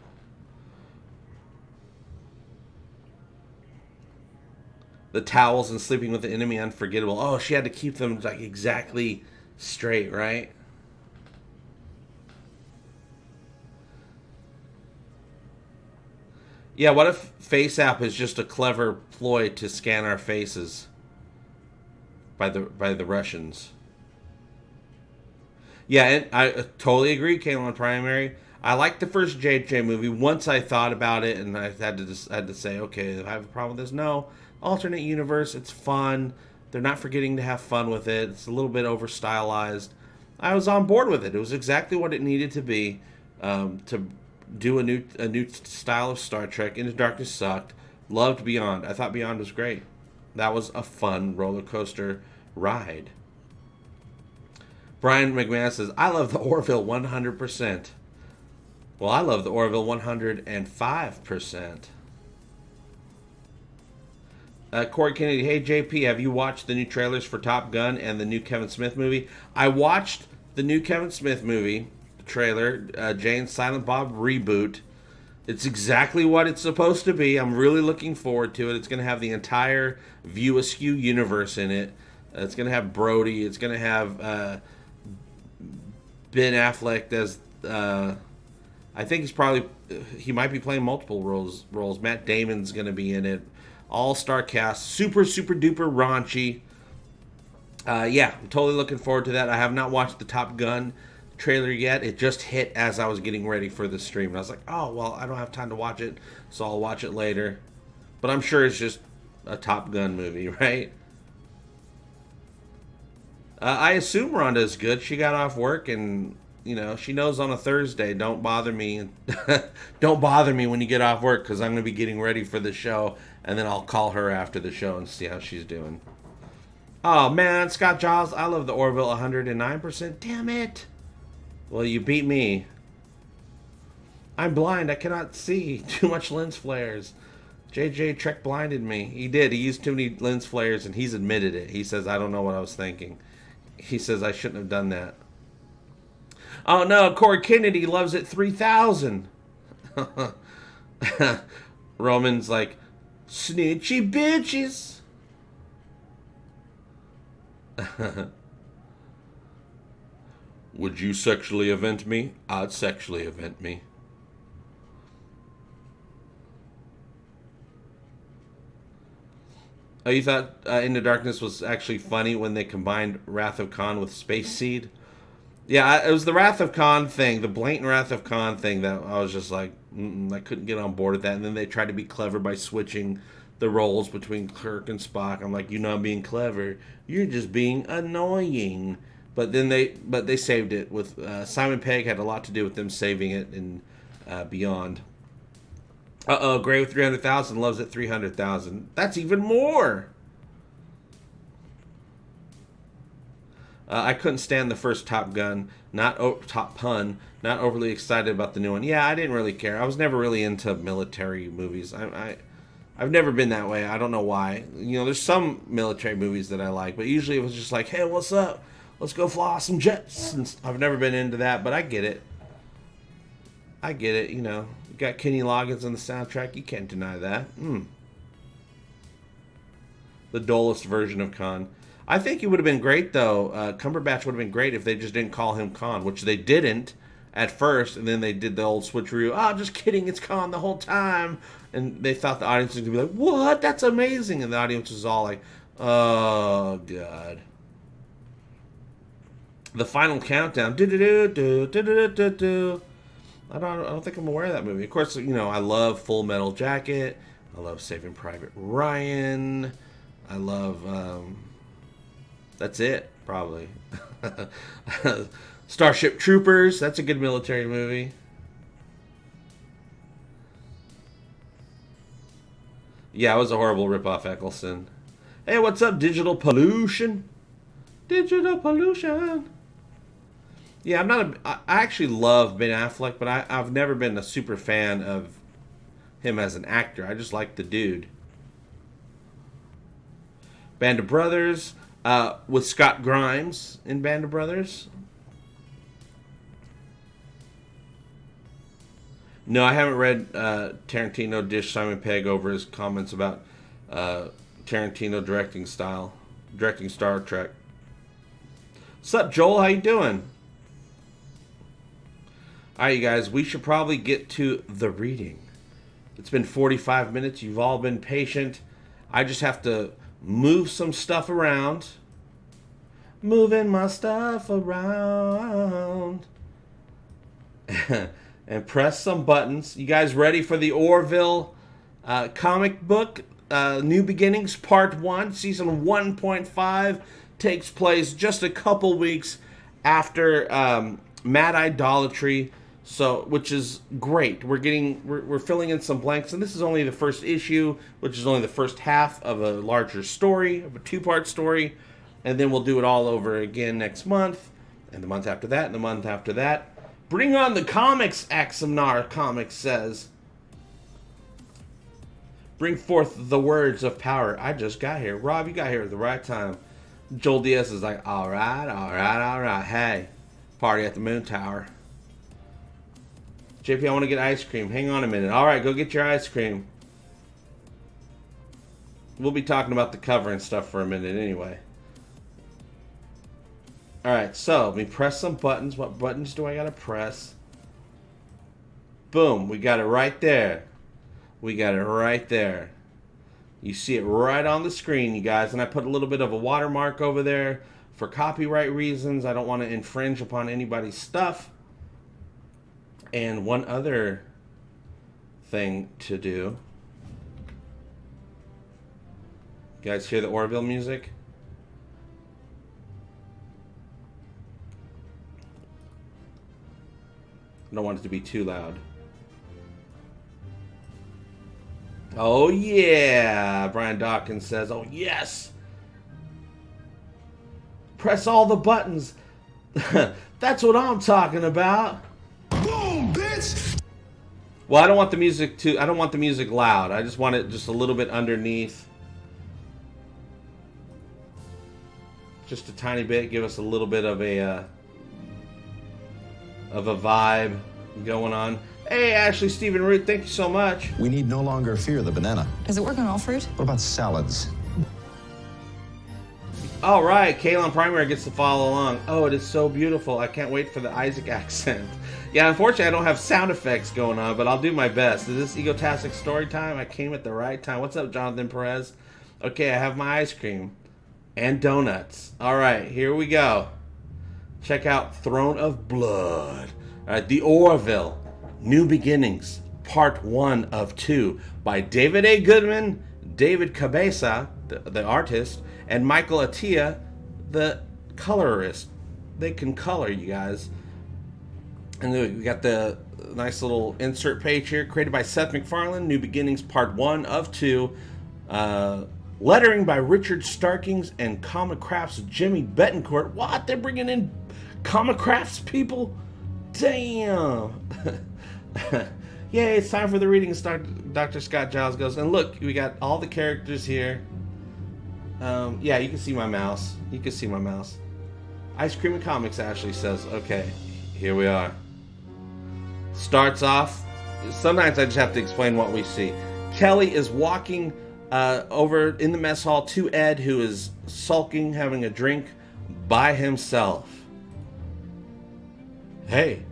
The towels and Sleeping with the Enemy, unforgettable. Oh, she had to keep them like exactly straight, right? Yeah, what if FaceApp is just a clever ploy to scan our faces by the Russians? Yeah, and I totally agree, Kaylin Primary. I liked the first JJ movie. Once I thought about it, and I had to say, okay, I have a problem with this. No, alternate universe. It's fun. They're not forgetting to have fun with it. It's a little bit over stylized. I was on board with it. It was exactly what it needed to be. To do a new style of Star Trek. Into Darkness sucked. Loved Beyond. I thought Beyond was great. That was a fun roller coaster ride. Brian McMahon says, I love the Orville 100%. Well, I love the Orville 105%. Corey Kennedy, hey JP, have you watched the new trailers for Top Gun and the new Kevin Smith movie? I watched the new Kevin Smith movie trailer, Jay and Silent Bob reboot. It's exactly what it's supposed to be. I'm really looking forward to it. It's going to have the entire View Askew universe in it. It's going to have Brody. It's going to have Ben Affleck as I think he might be playing multiple roles. Matt Damon's going to be in it. All-star cast, super duper raunchy. Yeah, I'm totally looking forward to that. I have not watched the Top Gun trailer yet. It just hit as I was getting ready for the stream. And I was like, oh, well, I don't have time to watch it, so I'll watch it later. But I'm sure it's just a Top Gun movie, right? I assume Rhonda is good. She got off work and, you know, she knows on a Thursday, don't bother me. Don't bother me when you get off work, because I'm going to be getting ready for the show. And then I'll call her after the show and see how she's doing. Oh, man, Scott Giles, I love the Orville 109%. Damn it. Well, you beat me. I'm blind. I cannot see. Too much lens flares. JJ Trek blinded me. He did. He used too many lens flares, and he's admitted it. He says, I don't know what I was thinking. He says, I shouldn't have done that. Oh, no. Corey Kennedy loves it 3,000. Roman's like, snitchy bitches. Would you sexually event me? I'd sexually event me. Oh, you thought Into Darkness was actually funny when they combined Wrath of Khan with Space Seed? Yeah, it was the Wrath of Khan thing, the blatant Wrath of Khan thing that I was just like, I couldn't get on board with that. And then they tried to be clever by switching the roles between Kirk and Spock. I'm like, you're not being clever, you're just being annoying. But then they saved it with Simon Pegg had a lot to do with them saving it in Beyond. Gray with 300,000 loves it 300,000. That's even more. I couldn't stand the first Top Gun, Top Pun. Not overly excited about the new one. Yeah, I didn't really care. I was never really into military movies. I've never been that way. I don't know why. You know, there's some military movies that I like, but usually it was just like, hey, what's up? Let's go fly some jets. And I've never been into that, but I get it. I get it, you know. You got Kenny Loggins on the soundtrack. You can't deny that. The dullest version of Khan. I think it would have been great, though. Cumberbatch would have been great if they just didn't call him Khan, which they didn't at first, and then they did the old switcheroo. Oh, just kidding, it's Khan the whole time. And they thought the audience was going to be like, what? That's amazing. And the audience was all like, oh, God. The Final Countdown. I don't think I'm aware of that movie. Of course, you know, I love Full Metal Jacket. I love Saving Private Ryan. I love, that's it, probably. Starship Troopers. That's a good military movie. Yeah, it was a horrible ripoff, Eccleston. Hey, what's up, Digital Pollution? Digital Pollution. Yeah, I actually love Ben Affleck, but I've never been a super fan of him as an actor. I just like the dude. Band of Brothers, with Scott Grimes in Band of Brothers. No, I haven't read Tarantino dish Simon Pegg over his comments about Tarantino directing Star Trek. What's up, Joel? How you doing? Alright, you guys, we should probably get to the reading. It's been 45 minutes. You've all been patient. I just have to move some stuff around. Moving my stuff around. And press some buttons. You guys ready for the Orville comic book? New Beginnings Part 1. Season 1.5 takes place just a couple weeks after Mad Idolatry. So, which is great. We're filling in some blanks, and this is only the first issue, which is only the first half of a larger story, of a two-part story, and then we'll do it all over again next month, and the month after that, and the month after that. Bring on the comics, Axamnar Comics says. Bring forth the words of power. I just got here. Rob, you got here at the right time. Joel Diaz is like, all right. Hey, party at the Moon Tower. JP, I want to get ice cream. Hang on a minute. All right, go get your ice cream. We'll be talking about the cover and stuff for a minute anyway. All right, so let me press some buttons. What buttons do I got to press? Boom, we got it right there. We got it right there. You see it right on the screen, you guys. And I put a little bit of a watermark over there for copyright reasons. I don't want to infringe upon anybody's stuff. And one other thing to do. You guys hear the Orville music? I don't want it to be too loud. Oh yeah, Brian Dawkins says. Oh yes. Press all the buttons. That's what I'm talking about.
Boom, bitch!
Well, I don't want the music loud. I just want it just a little bit underneath. Just a tiny bit, give us a little bit of a vibe going on. Hey, Ashley, Stephen Root, thank you so much.
We need no longer fear the banana.
Does it work on all fruit?
What about salads?
All right, Kaylin Primary gets to follow along. Oh, it is so beautiful. I can't wait for the Isaac accent. Yeah, unfortunately, I don't have sound effects going on, but I'll do my best. Is this Egotastic story time? I came at the right time. What's up, Jonathan Perez? Okay, I have my ice cream and donuts. All right, here we go. Check out Throne of Blood. All right, The Orville, New Beginnings, Part 1 of 2 by David A. Goodman, David Cabeza, the artist, and Michael Attia, the colorist. They can color, you guys. And then we got the nice little insert page here, created by Seth MacFarlane, New Beginnings, Part 1 of 2. Lettering by Richard Starkings and Comic Crafts Jimmy Betancourt. What? They're bringing in Comic Crafts people? Damn. Yay, it's time for the reading. Dr. Scott Giles goes, and look, we got all the characters here. Yeah, you can see my mouse. You can see my mouse. Ice Cream and Comics, Ashley says. Okay, here we are. Starts off. Sometimes I just have to explain what we see. Kelly is walking over in the mess hall to Ed, who is sulking, having a drink by himself. Hey.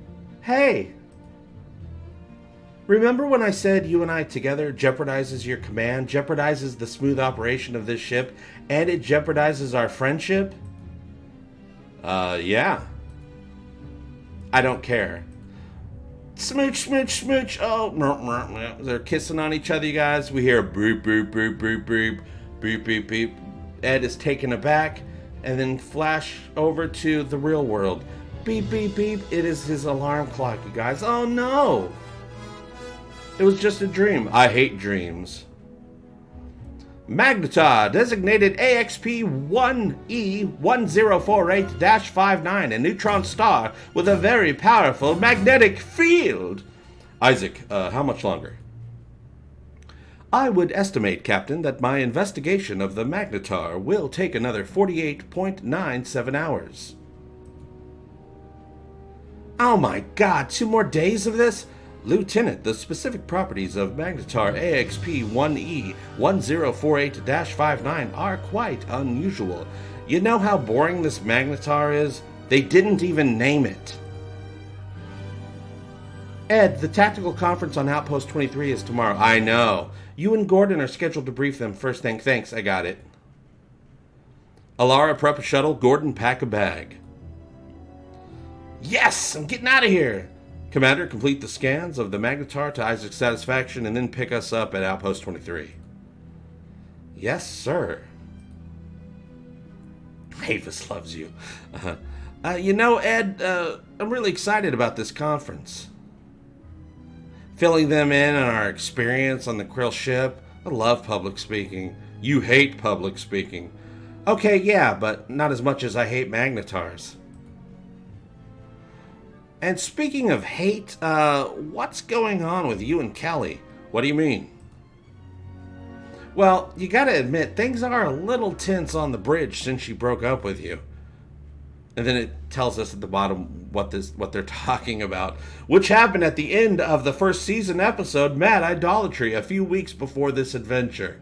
Remember when I said you and I together jeopardizes your command, jeopardizes the smooth operation of this ship, and it jeopardizes our friendship? Yeah. I don't care. Smooch, smooch, smooch. Oh, they're kissing on each other, you guys. We hear boop, boop, boop, boop, boop, boop, boop, boop. Ed is taken aback, and then flash over to the real world. Beep, beep, beep. It is his alarm clock, you guys. Oh, no. It was just a dream. I hate dreams. Magnetar, designated AXP-1E1048-59, a neutron star with a very powerful magnetic field. Isaac, how much longer? I would estimate, Captain, that my investigation of the Magnetar will take another 48.97 hours. Oh my god, 2 more days of this? Lieutenant, the specific properties of Magnetar AXP-1E1048-59 are quite unusual. You know how boring this Magnetar is? They didn't even name it. Ed, the tactical conference on Outpost 23 is tomorrow. I know. You and Gordon are scheduled to brief them first thing. Thanks, I got it. Alara, prep a shuttle. Gordon, pack a bag. Yes! I'm getting out of here! Commander, complete the scans of the Magnetar to Isaac's satisfaction and then pick us up at Outpost 23. Yes, sir. Mavis loves you. You know, Ed, I'm really excited about this conference. Filling them in on our experience on the Krill ship. I love public speaking. You hate public speaking. Okay, yeah, but not as much as I hate Magnetars. And speaking of hate, what's going on with you and Kelly? What do you mean? Well, you gotta admit, things are a little tense on the bridge since she broke up with you. And then it tells us at the bottom what they're talking about, which happened at the end of the first season episode, Mad Idolatry, a few weeks before this adventure.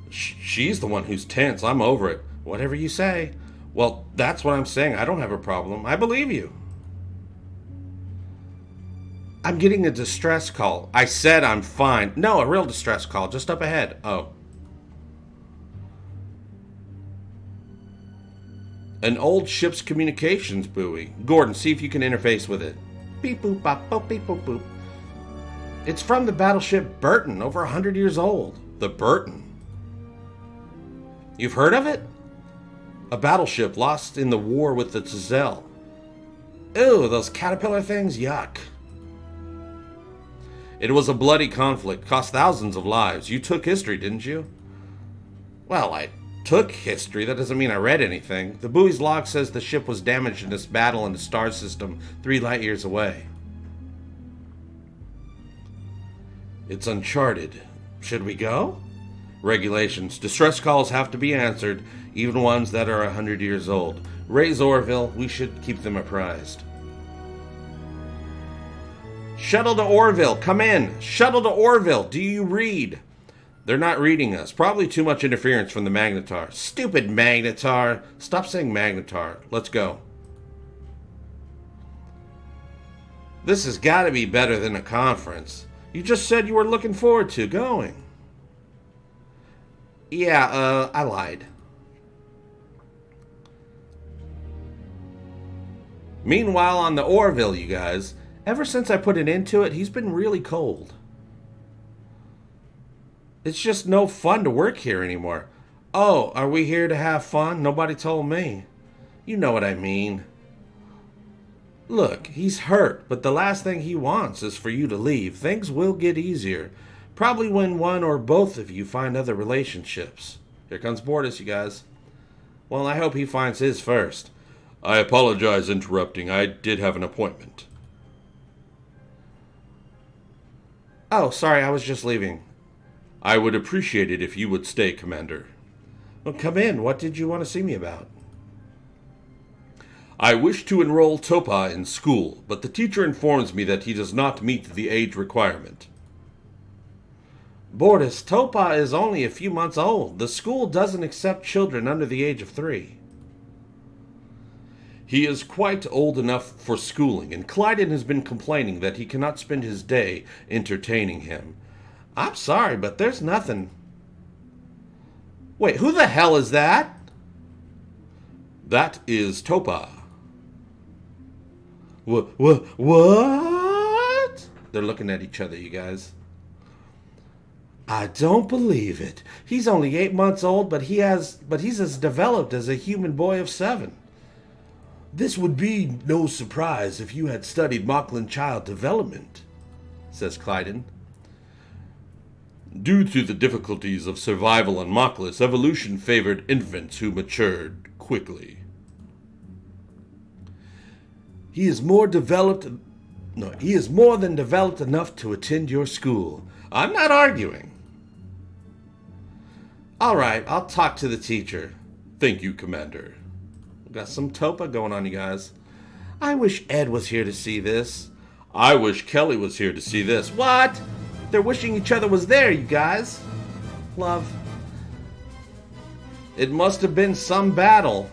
She's the one who's tense. I'm over it. Whatever you say. Well, that's what I'm saying. I don't have a problem. I believe you. I'm getting a distress call. I said I'm fine. No, a real distress call. Just up ahead. Oh. An old ship's communications buoy. Gordon, see if you can interface with it. Beep boop bop boop beep boop boop. It's from the battleship Burton, over 100 years old. The Burton. You've heard of it? A battleship lost in the war with the Tzel. Ew, those caterpillar things? Yuck. It was a bloody conflict, cost thousands of lives. You took history, didn't you? Well, I took history. That doesn't mean I read anything. The buoy's log says the ship was damaged in this battle in the star system 3 light years away. It's uncharted. Should we go? Regulations. Distress calls have to be answered, even ones that are 100 years old. Raise Orville. We should keep them apprised. Shuttle to Orville. Come in. Shuttle to Orville. Do you read? They're not reading us. Probably too much interference from the Magnetar. Stupid Magnetar. Stop saying Magnetar. Let's go. This has got to be better than a conference. You just said you were looking forward to going. Yeah, I lied. Meanwhile, on the Orville, you guys, ever since I put an end to it, he's been really cold. It's just no fun to work here anymore. Oh, are we here to have fun? Nobody told me. You know what I mean. Look, he's hurt, but the last thing he wants is for you to leave. Things will get easier. Probably when one or both of you find other relationships. Here comes Bortus, you guys. Well, I hope he finds his first. I apologize interrupting. I did have an appointment. Oh, sorry, I was just leaving. I would appreciate it if you would stay, Commander. Well, come in. What did you want to see me about? I wish to enroll Topa in school, but the teacher informs me that he does not meet the age requirement. Bortus, Topa is only a few months old. The school doesn't accept children under the age of 3. He is quite old enough for schooling, and Clyden has been complaining that he cannot spend his day entertaining him. I'm sorry, but there's nothing. Wait, who the hell is that? That is Topa. What? They're looking at each other, you guys. I don't believe it. He's only 8 months old, but he's as developed as a human boy of 7. This would be no surprise if you had studied Moclan child development, says Clyden. Due to the difficulties of survival on Moclus, evolution favored infants who matured quickly. He is more than developed enough to attend your school. I'm not arguing. All right, I'll talk to the teacher. Thank you, Commander. We've got some Topa going on, you guys. I wish Ed was here to see this. I wish Kelly was here to see this. What? They're wishing each other was there, you guys. Love. It must have been some battle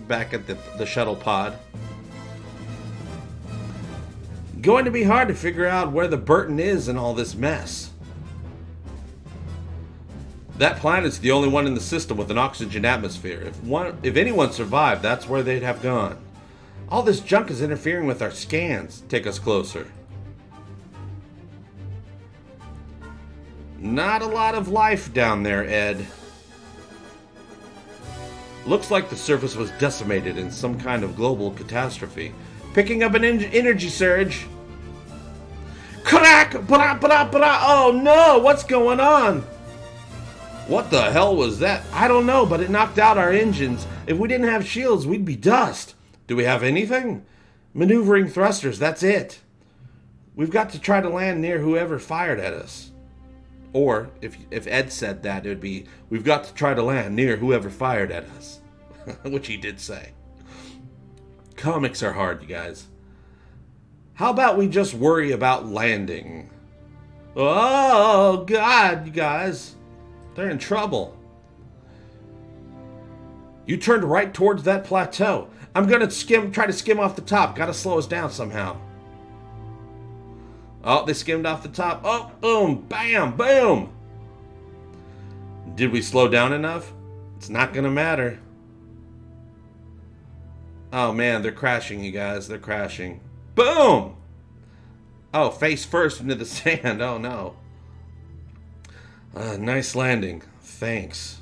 back at the shuttle pod. Going to be hard to figure out where the Burton is in all this mess. That planet's the only one in the system with an oxygen atmosphere. If anyone survived, that's where they'd have gone. All this junk is interfering with our scans. Take us closer. Not a lot of life down there, Ed. Looks like the surface was decimated in some kind of global catastrophe. Picking up an energy surge. Crack! Oh no! What's going on? What the hell was that? I don't know, but it knocked out our engines. If we didn't have shields, we'd be dust. Do we have anything? Maneuvering thrusters, that's it. We've got to try to land near whoever fired at us. Or, if Ed said that, it would be, we've got to try to land near whoever fired at us. Which he did say. Comics are hard, you guys. How about we just worry about landing? Oh, God, you guys. They're in trouble. You turned right towards that plateau. I'm going to try to skim off the top. Got to slow us down somehow. Oh, they skimmed off the top. Oh, boom, bam, boom. Did we slow down enough? It's not going to matter. Oh, man, they're crashing, you guys. They're crashing. Boom! Oh, face first into the sand. Oh, no. Nice landing. Thanks.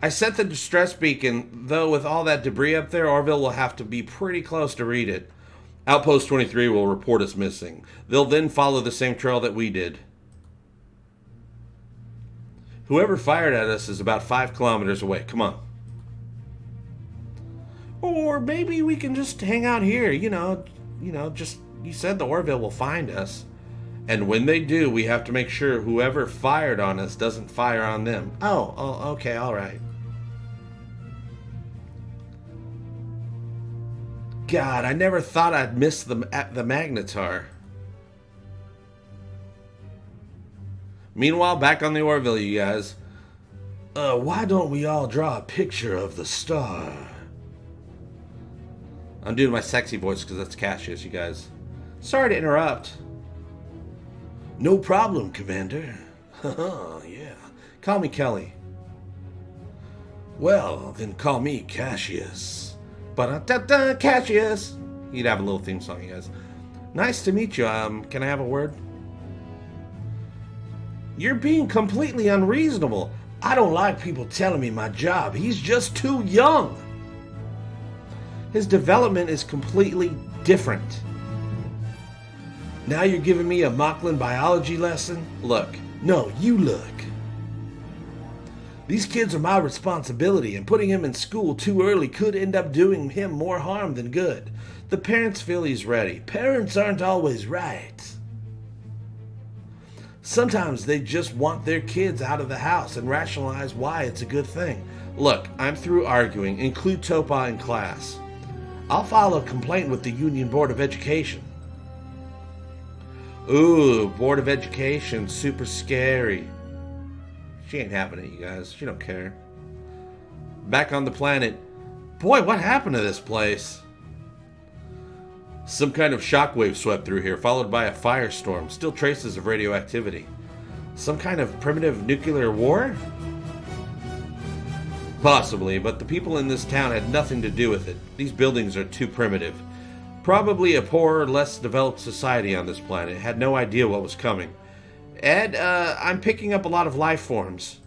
I sent the distress beacon, though with all that debris up there, Orville will have to be pretty close to read it. Outpost 23 will report us missing. They'll then follow the same trail that we did. Whoever fired at us is about 5 kilometers away. Come on. Or maybe we can just hang out here, you know, just, you said the Orville will find us. And when they do, we have to make sure whoever fired on us doesn't fire on them. Oh, okay, all right. God, I never thought I'd miss the Magnetar. Meanwhile, back on the Orville, you guys. Why don't we all draw a picture of the star? I'm doing my sexy voice because that's Cassius, you guys. Sorry to interrupt. No problem, Commander. Yeah. Call me Kelly. Well, then call me Cassius. Ba-da-da-da, Cassius. You'd have a little theme song, you guys. Nice to meet you. Can I have a word? You're being completely unreasonable. I don't like people telling me my job. He's just too young. His development is completely different. Now you're giving me a Mocklin biology lesson? Look. No, you look. These kids are my responsibility, and putting him in school too early could end up doing him more harm than good. The parents feel he's ready. Parents aren't always right. Sometimes they just want their kids out of the house and rationalize why it's a good thing. Look, I'm through arguing. Include Topa in class. I'll file a complaint with the Union Board of Education. Ooh, Board of Education, super scary. She ain't having it, you guys. She don't care. Back on the planet. Boy, what happened to this place? Some kind of shockwave swept through here, followed by a firestorm. Still traces of radioactivity. Some kind of primitive nuclear war? Possibly, but the people in this town had nothing to do with it. These buildings are too primitive. Probably a poorer, less developed society on this planet. Had no idea what was coming. Ed, I'm picking up a lot of life forms.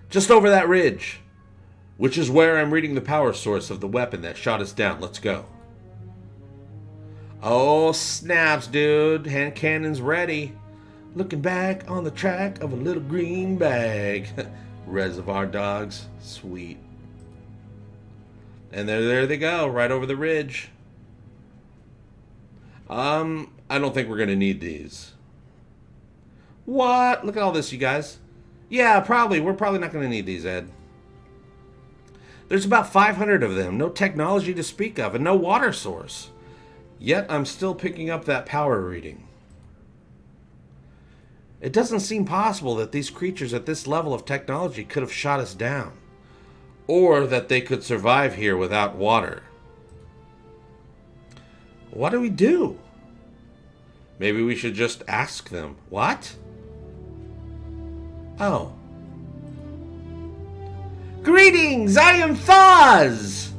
Just over that ridge. Which is where I'm reading the power source of the weapon that shot us down. Let's go. Oh, snaps, dude. Hand cannon's ready. Looking back on the track of a little green bag. Reservoir Dogs. Sweet. And there they go, right over the ridge. I don't think we're going to need these. What? Look at all this, you guys. Yeah, probably. We're probably not going to need these, Ed. There's about 500 of them. No technology to speak of, and no water source. Yet I'm still picking up that power reading. It doesn't seem possible that these creatures at this level of technology could have shot us down. Or that they could survive here without water. What do we do? Maybe we should just ask them. What? Oh. Greetings, I am Foz!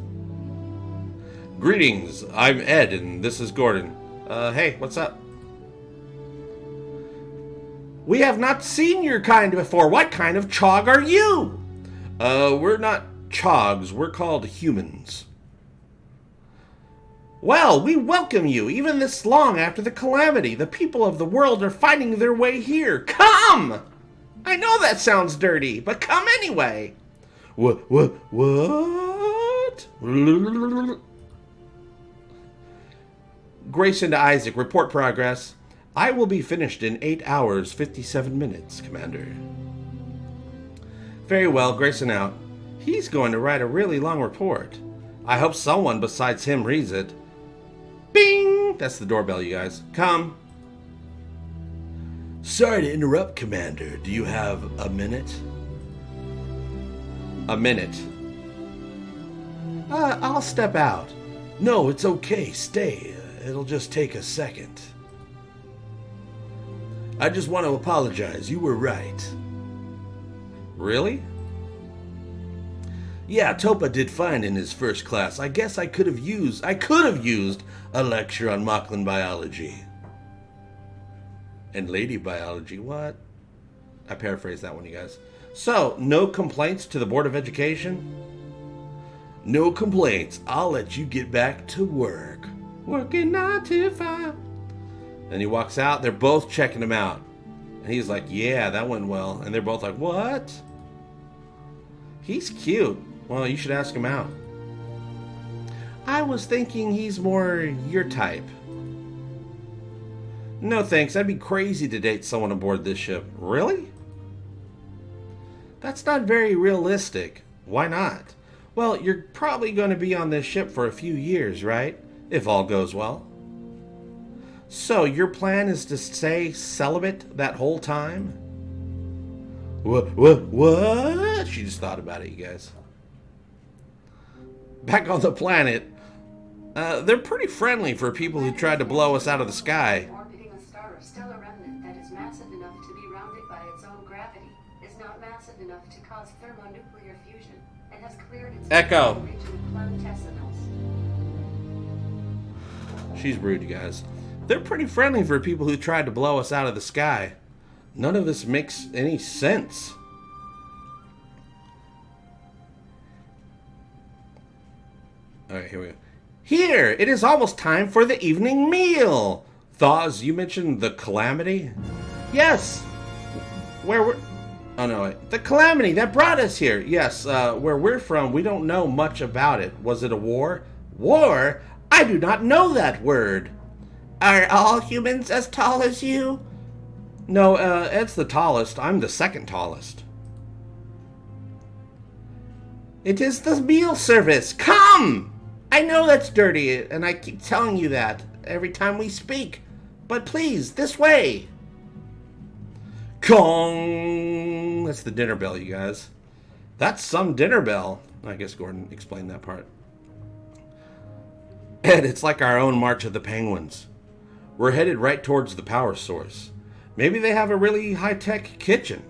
Greetings, I'm Ed, and this is Gordon. Hey, what's up? We have not seen your kind before. What kind of chog are you? We're not chogs. We're called humans. Well, we welcome you, even this long after the calamity. The people of the world are finding their way here. Come! I know that sounds dirty, but come anyway. What? Grayson to Isaac, report progress. I will be finished in 8 hours, 57 minutes, Commander. Very well, Grayson out. He's going to write a really long report. I hope someone besides him reads it. Bing! That's the doorbell, you guys. Come. Sorry to interrupt, Commander. Do you have a minute? A minute. I'll step out. No, it's okay. Stay. It'll just take a second. I just want to apologize. You were right. Really? Yeah, Topa did fine in his first class. I guess I could have used a lecture on Mocklin biology. And lady biology, what? I paraphrased that one, you guys. So, no complaints to the Board of Education? No complaints. I'll let you get back to work. Working 9 to 5. And he walks out. They're both checking him out. And he's like, yeah, that went well. And they're both like, what? He's cute. Well, you should ask him out. I was thinking he's more your type. No thanks. I'd be crazy to date someone aboard this ship. Really? That's not very realistic. Why not? Well, you're probably going to be on this ship for a few years, right? If all goes well. So, your plan is to stay celibate that whole time? What? She just thought about it, you guys. Back on the planet, they're pretty friendly for people who tried to blow us out of the sky.
Orbiting a star of stellar remnant that is massive enough to be rounded by its own gravity, is not massive enough to cause thermonuclear fusion, and has cleared its
Echo.
region planetesimals.
She's rude, you guys. They're pretty friendly for people who tried to blow us out of the sky. None of this makes any sense. Alright, here we go. Here! It is almost time for the evening meal! Thaws, you mentioned the Calamity? Yes! Where we're... Oh, no, wait. The Calamity that brought us here! Yes, where we're from, we don't know much about it. Was it a war? War? I do not know that word! Are all humans as tall as you? No, Ed's the tallest. I'm the second tallest. It is the meal service. Come! I know that's dirty, and I keep telling you that every time we speak. But please, this way. Gong! That's the dinner bell, you guys. That's some dinner bell. I guess Gordon explained that part. Ed, it's like our own March of the Penguins. We're headed right towards the power source. Maybe they have a really high-tech kitchen.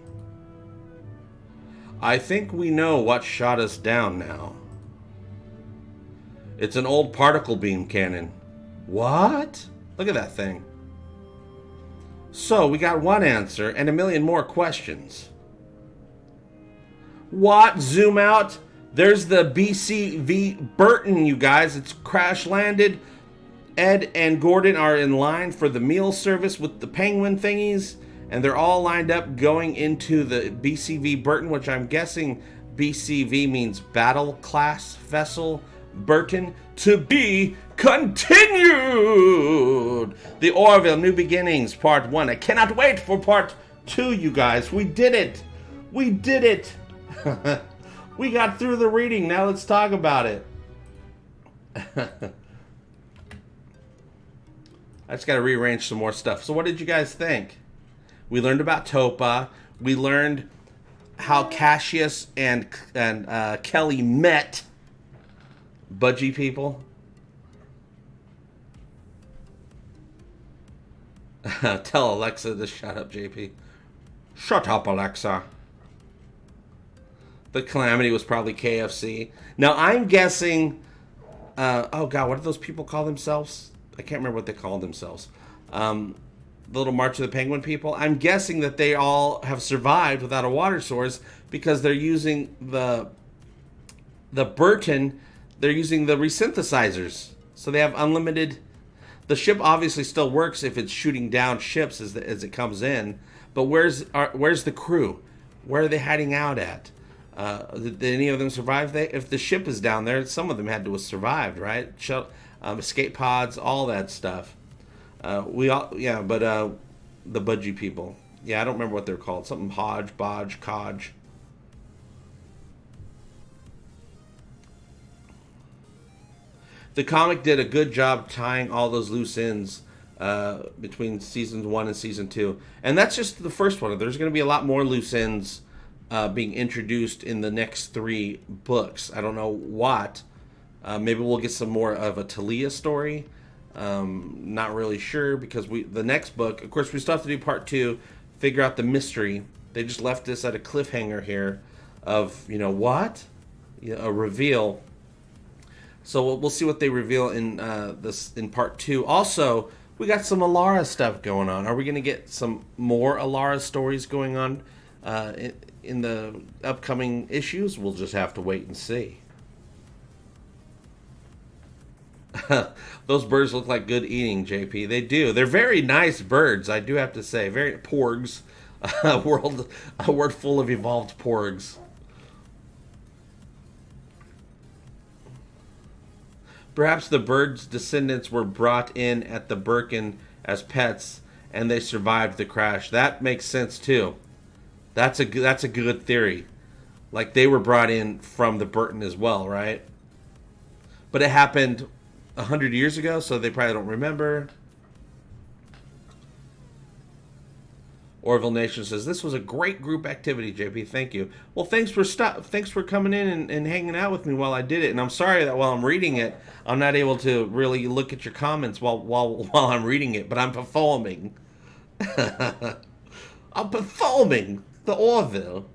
I think we know what shot us down now. It's an old particle beam cannon. What? Look at that thing. So, we got one answer and a million more questions. What? Zoom out? There's the BCV Burton, you guys. It's crash-landed. Ed and Gordon are in line for the meal service with the penguin thingies, and they're all lined up going into the BCV Burton, which I'm guessing BCV means Battle Class Vessel Burton, to be continued. The Orville New Beginnings Part 1. I cannot wait for Part 2, you guys. We did it. We did it. We got through the reading. Now let's talk about it. I just got to rearrange some more stuff. So what did you guys think? We learned about Topa. We learned how Cassius and Kelly met budgie people. Tell Alexa to shut up, JP. Shut up, Alexa. The Calamity was probably KFC. Now, I'm guessing... oh, God, what do those people call themselves? I can't remember what they called themselves. The little March of the Penguin people. I'm guessing that they all have survived without a water source because they're using the Burton. They're using the resynthesizers. So they have unlimited... The ship obviously still works if it's shooting down ships as it comes in. But where's the crew? Where are they hiding out at? Did any of them survive? If the ship is down there, some of them had to have survived, right? Escape pods, all that stuff. The budgie people. Yeah, I don't remember what they're called. Something Hodge, Bodge, Codge. The comic did a good job tying all those loose ends between season 1 and season 2. And that's just the first one. There's going to be a lot more loose ends being introduced in the next 3 books. I don't know what. Maybe we'll get some more of a Talia story. Not really sure because the next book, of course, we still have to do part 2, figure out the mystery. They just left us at a cliffhanger here of, what? A reveal. So we'll see what they reveal in in part 2. Also, we got some Alara stuff going on. Are we going to get some more Alara stories going on in the upcoming issues, we'll just have to wait and see. Those birds look like good eating, JP. They do. They're very nice birds, I do have to say. Very porgs. A word full of evolved porgs. Perhaps the birds' descendants were brought in at the Birkin as pets, and they survived the crash. That makes sense too. That's a good theory. Like they were brought in from the Burton as well, right? But it happened 100 years ago, so they probably don't remember. Orville Nation says, this was a great group activity, JP. Thank you. Well, thanks for coming in and hanging out with me while I did it. And I'm sorry that while I'm reading it, I'm not able to really look at your comments while I'm reading it, but I'm performing. I'm performing the Orville.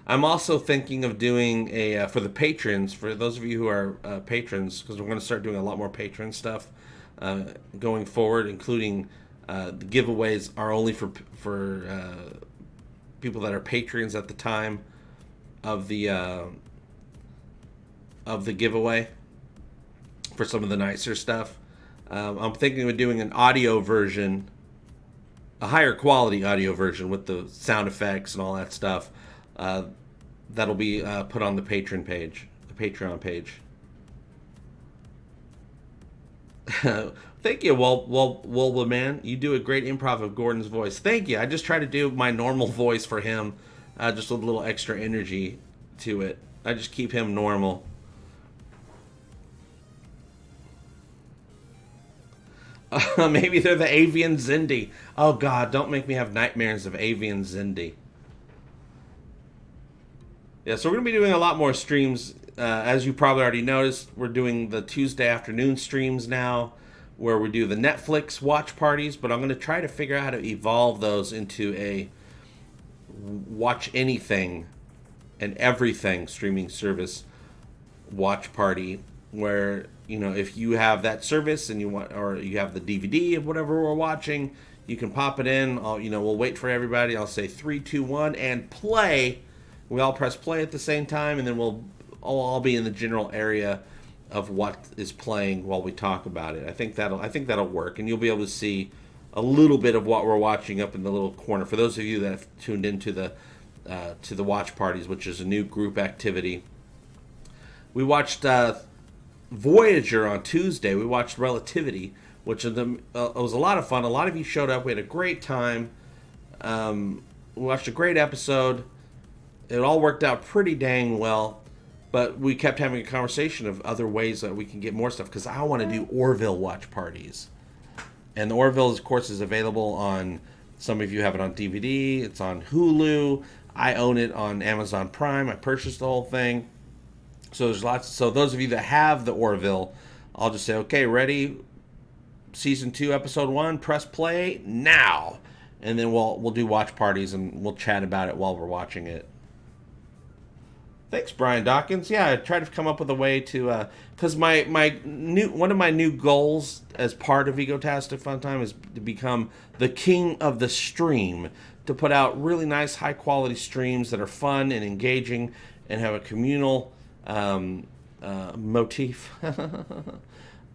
I'm also thinking of doing a, for the patrons, for those of you who are patrons, because we're going to start doing a lot more patron stuff going forward, including the giveaways are only for people that are patrons at the time of the giveaway for some of the nicer stuff. I'm thinking of doing an audio version, a higher quality audio version with the sound effects and all that stuff. That'll be put on the Patreon page. Thank you, Wolba man. You do a great improv of Gordon's voice. Thank you. I just try to do my normal voice for him, just with a little extra energy to it. I just keep him normal. Maybe they're the avian Zindi. Oh God, don't make me have nightmares of avian Zindi. Yeah, so we're going to be doing a lot more streams. As you probably already noticed, we're doing the Tuesday afternoon streams now, where we do the Netflix watch parties, but I'm going to try to figure out how to evolve those into a watch anything and everything streaming service watch party, where, you know, if you have that service and you want, or you have the DVD of whatever we're watching, you can pop it in. We'll wait for everybody. I'll say 3, 2, 1, and play. We all press play at the same time, and then we'll all be in the general area of what is playing while we talk about it. I think that'll work, and you'll be able to see a little bit of what we're watching up in the little corner. For those of you that have tuned into the watch parties, which is a new group activity, we watched Voyager on Tuesday. We watched Relativity, which it was a lot of fun. A lot of you showed up. We had a great time. We watched a great episode. It all worked out pretty dang well, but we kept having a conversation of other ways that we can get more stuff, because I want to do Orville watch parties. And the Orville, of course, is available on, some of you have it on DVD, it's on Hulu, I own it on Amazon Prime, I purchased the whole thing. So there's lots. So those of you that have the Orville, I'll just say, okay, ready, season 2, episode 1, press play now. And then we'll do watch parties and we'll chat about it while we're watching it. Thanks, Brian Dawkins. Yeah, I tried to come up with a way to, because one of my new goals as part of Egotastic FunTime is to become the king of the stream, to put out really nice, high quality streams that are fun and engaging and have a communal motif,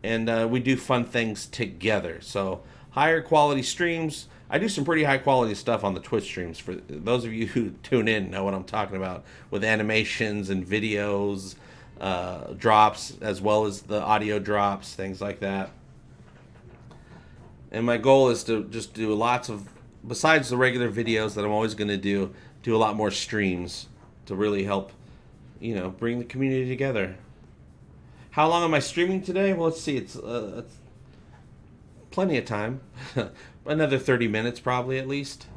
and we do fun things together. So higher quality streams. I do some pretty high quality stuff on the Twitch streams. For those of you who tune in, know what I'm talking about, with animations and videos, drops, as well as the audio drops, things like that. And my goal is to just do lots of, besides the regular videos that I'm always going to do a lot more streams to really help, bring the community together. How long am I streaming today? Well, let's see. It's plenty of time. Another 30 minutes probably, at least.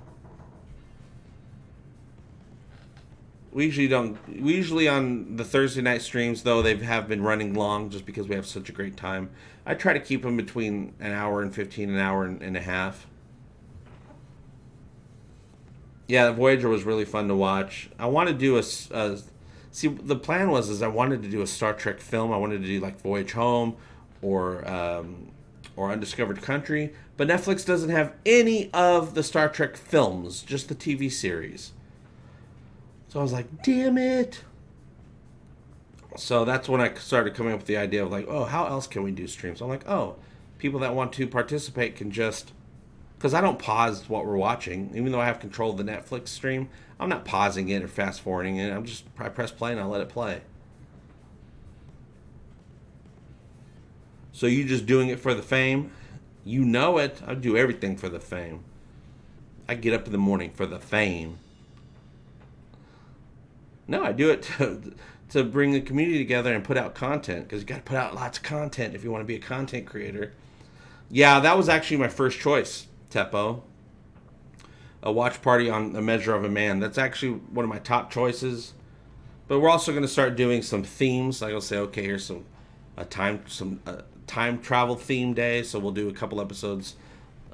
We usually on the Thursday night streams, though, they have been running long just because we have such a great time. I try to keep them between an hour and 15, an hour and a half. Yeah, Voyager was really fun to watch. I want to do see, the plan was I wanted to do a Star Trek film. I wanted to do like Voyage Home or Undiscovered Country, But Netflix doesn't have any of the Star Trek films, just the TV series. So I was like, damn it. So that's when I started coming up with the idea of like, oh, how else can we do streams? I'm like, oh, people that want to participate can just... Because I don't pause what we're watching. Even though I have control of the Netflix stream, I'm not pausing it or fast forwarding it. I press play and I let it play. So you just doing it for the fame? You know it. I do everything for the fame. I get up in the morning for the fame. No, I do it to bring the community together and put out content. Because you got to put out lots of content if you want to be a content creator. Yeah, that was actually my first choice, Teppo. A watch party on A Measure of a Man. That's actually one of my top choices. But we're also going to start doing some themes. Like I'll say, okay, here's a time travel theme day. So we'll do a couple episodes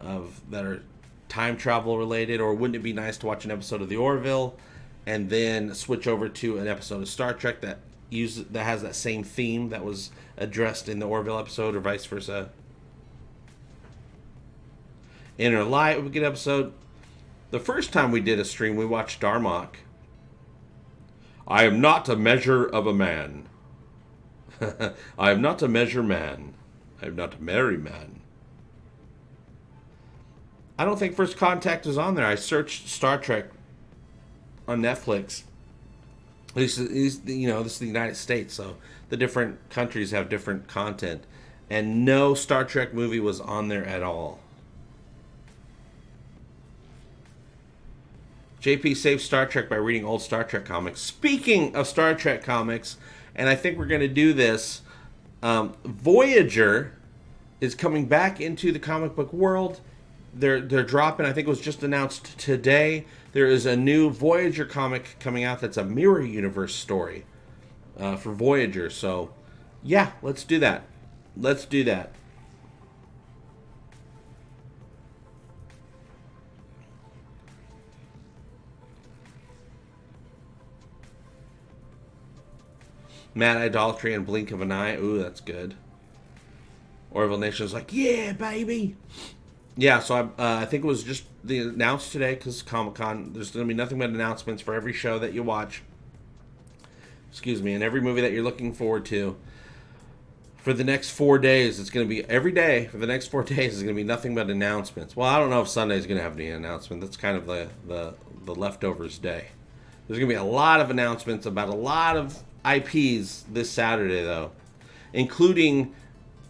that are time travel related. Or wouldn't it be nice to watch an episode of the Orville and then switch over to an episode of Star Trek that has that same theme that was addressed in the Orville episode, or vice versa. Inner Light would be a good episode. The first time we did a stream, we watched Darmok. I am not a measure of a man. I am not a measure man. I am not a merry man. I don't think First Contact is on there. I searched Star Trek on Netflix. This is the United States, so the different countries have different content. And no Star Trek movie was on there at all. JP saves Star Trek by reading old Star Trek comics. Speaking of Star Trek comics, and I think we're going to do this, Voyager is coming back into the comic book world. They're dropping, I think it was just announced today, there is a new Voyager comic coming out that's a mirror universe story for Voyager. So, yeah, let's do that. Let's do that. Mad Idolatry and Blink of an Eye. Ooh, that's good. Orville Nation's like, yeah, baby. Yeah, so I think it was just announced today because Comic-Con. There's going to be nothing but announcements for every show that you watch. Excuse me, and every movie that you're looking forward to. For the next 4 days, it's going to be every day. For the next 4 days, it's going to be nothing but announcements. Well, I don't know if Sunday's going to have any announcement. That's kind of the leftovers day. There's going to be a lot of announcements about a lot of IPs this Saturday, though, including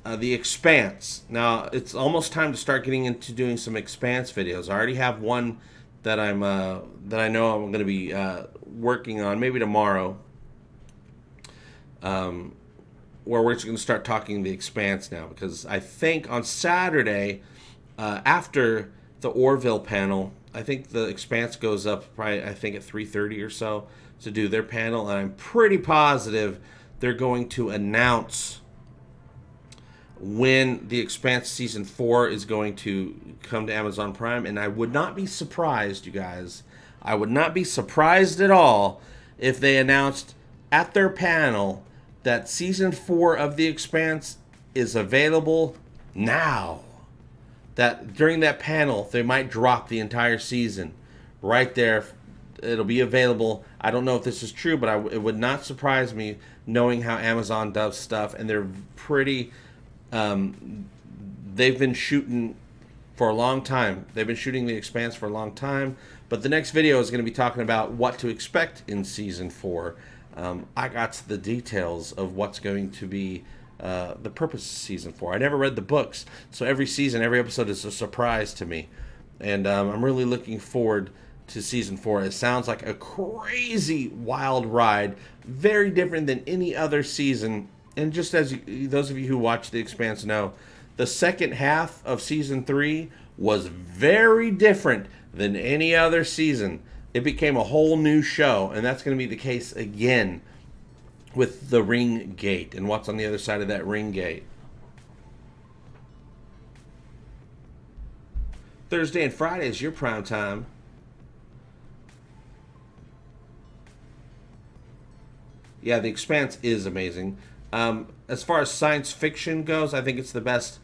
The Expanse. Now, it's almost time to start getting into doing some Expanse videos. I already have one that I know I'm going to be working on, maybe tomorrow, where we're just going to start talking The Expanse now, because I think on Saturday, after the Orville panel, I think The Expanse goes up probably, I think, at 3:30 or so to do their panel, and I'm pretty positive they're going to announce when The Expanse Season 4 is going to come to Amazon Prime, and I would not be surprised, you guys, I would not be surprised at all if they announced at their panel that Season 4 of The Expanse is available now. That during that panel, they might drop the entire season right there. It'll be available. I don't know if this is true, but it would not surprise me knowing how Amazon does stuff. And they're pretty... they've been shooting for a long time. They've been shooting The Expanse for a long time. But the next video is going to be talking about what to expect in Season 4. I got the details of what's going to be the purpose of Season 4. I never read the books, so every season, every episode is a surprise to me. And I'm really looking forward to Season 4. It sounds like a crazy, wild ride. Very different than any other season. And just as those of you who watch The Expanse know, the second half of Season 3 was very different than any other season. It became a whole new show, and that's going to be the case again with the Ring Gate and what's on the other side of that Ring Gate. Thursday and Friday is your prime time. Yeah, The Expanse is amazing. As far as science fiction goes, I think it's the best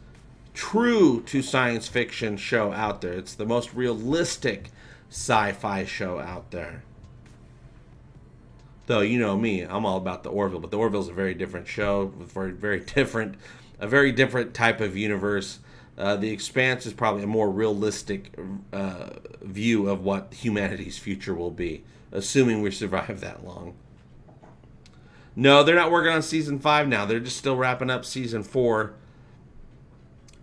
true to science fiction show out there. It's the most realistic sci-fi show out there. Though, you know me, I'm all about the Orville, but the Orville's a very different show, a very different type of universe. The Expanse is probably a more realistic view of what humanity's future will be, assuming we survive that long. No, they're not working on season 5 now. They're just still wrapping up season 4.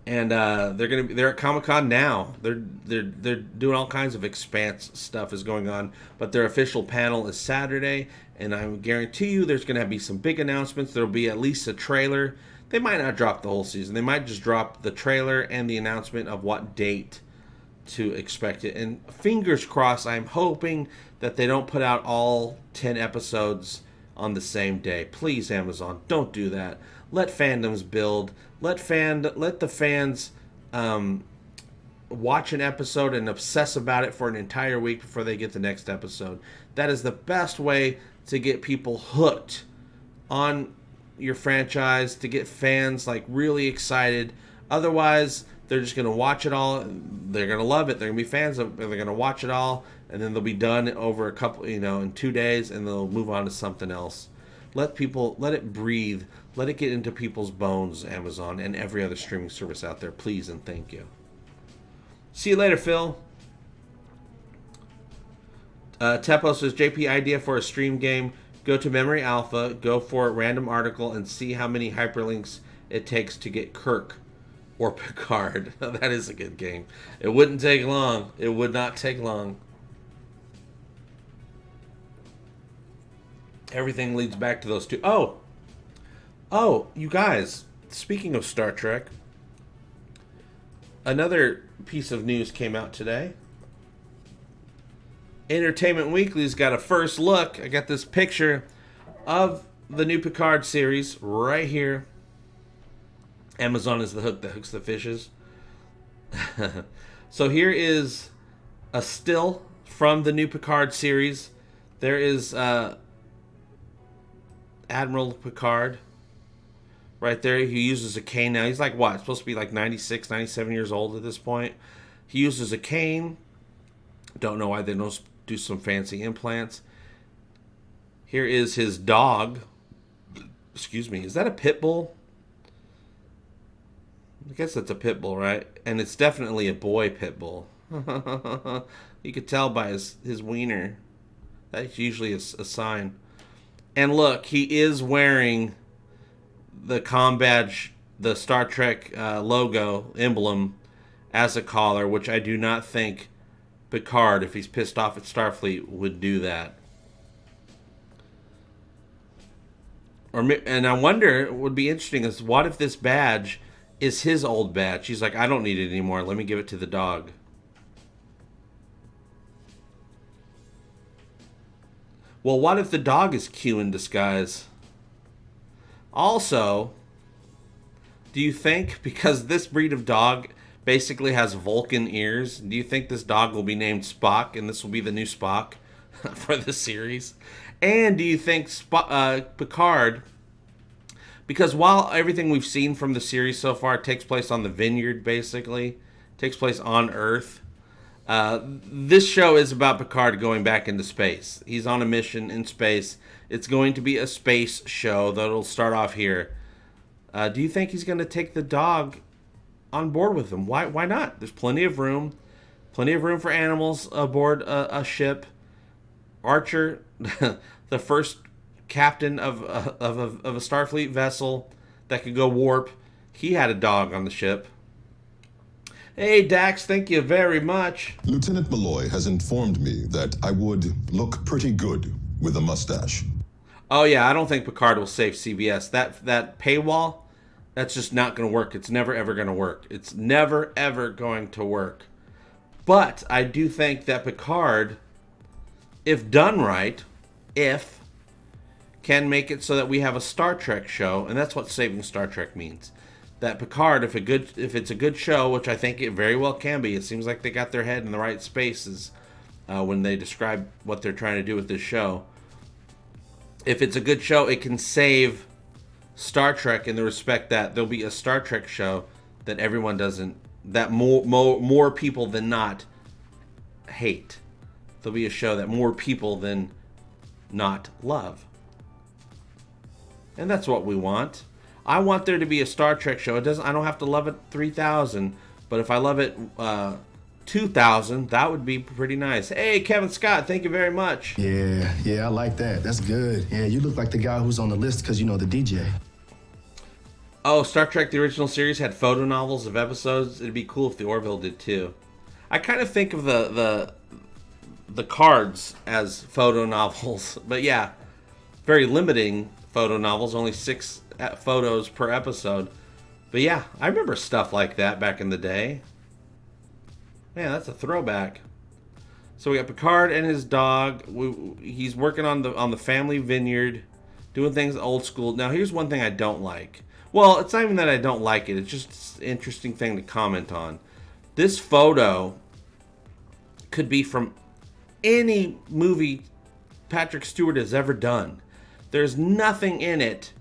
And they're at Comic-Con now. They're doing all kinds of Expanse stuff is going on, but their official panel is Saturday, and I guarantee you there's going to be some big announcements. There'll be at least a trailer. They might not drop the whole season. They might just drop the trailer and the announcement of what date to expect it. And fingers crossed, I'm hoping that they don't put out all 10 episodes on the same day. Please, Amazon, don't do that. Let fandoms build. Let the fans watch an episode and obsess about it for an entire week before they get the next episode. That is the best way to get people hooked on your franchise, to get fans like really excited. Otherwise, they're just going to watch it all. They're going to love it. They're going to be fans of it. They're going to watch it all, and then they'll be done over a couple, in 2 days, and they'll move on to something else. Let it breathe. Let it get into people's bones, Amazon, and every other streaming service out there. Please and thank you. See you later, Phil. Tepo says, JP, idea for a stream game. Go to Memory Alpha, go for a random article, and see how many hyperlinks it takes to get Kirk or Picard. That is a good game. It wouldn't take long. It would not take long. Everything leads back to those two. Oh, you guys, speaking of Star Trek, another piece of news came out today. Entertainment Weekly's got a first look. I got this picture of the new Picard series right here. Amazon is the hook that hooks the fishes. So here is a still from the new Picard series. There is Admiral Picard right there. He uses a cane now. He's like, what? Supposed to be like 96, 97 years old at this point. He uses a cane. Don't know why they don't do some fancy implants. Here is his dog. Excuse me. Is that a pit bull? I guess that's a pit bull, right? And it's definitely a boy pit bull. You could tell by his wiener. That's usually a sign. And look, he is wearing the comm badge, the Star Trek logo emblem as a collar, which I do not think Picard, if he's pissed off at Starfleet, would do that. And I wonder, it would be interesting is what if this badge is his old badge? He's like, I don't need it anymore. Let me give it to the dog. Well, what if the dog is Q in disguise? Also, do you think, because this breed of dog basically has Vulcan ears, do you think this dog will be named Spock and this will be the new Spock for the series? And do you think Picard, because while everything we've seen from the series so far takes place on the Vineyard, basically, takes place on Earth, this show is about Picard going back into space. He's on a mission in space. It's going to be a space show, though it'll start off here. Do you think he's going to take the dog on board with him? Why not? There's plenty of room for animals aboard a ship. Archer, the first captain of a Starfleet vessel that could go warp, he had a dog on the ship. Hey, Dax, thank you very much.
Lieutenant Malloy has informed me that I would look pretty good with a mustache.
Oh, yeah, I don't think Picard will save CBS. That paywall, that's just not going to work. It's never, ever going to work. It's never, ever going to work. But I do think that Picard, if done right, can make it so that we have a Star Trek show, and that's what saving Star Trek means. That Picard, if it's a good show, which I think it very well can be, it seems like they got their head in the right spaces when they describe what they're trying to do with this show. If it's a good show, it can save Star Trek in the respect that there'll be a Star Trek show that everyone doesn't, that more people than not hate. There'll be a show that more people than not love. And that's what we want. I want there to be a Star Trek show. I don't have to love it 3,000, but if I love it 2,000, that would be pretty nice. Hey, Kevin Scott, thank you very much.
Yeah, I like that. That's good. Yeah, you look like the guy who's on the list because you know the DJ.
Oh, Star Trek, the original series, had photo novels of episodes. It'd be cool if the Orville did too. I kind of think of the cards as photo novels, but yeah, very limiting photo novels, only 6 photos per episode. But yeah, I remember stuff like that back in the day. Man, that's a throwback. So we got Picard and his dog. He's working on the family vineyard, doing things old school. Now, here's one thing I don't like. Well, it's not even that I don't like it. It's just an interesting thing to comment on. This photo could be from any movie Patrick Stewart has ever done. There's nothing in it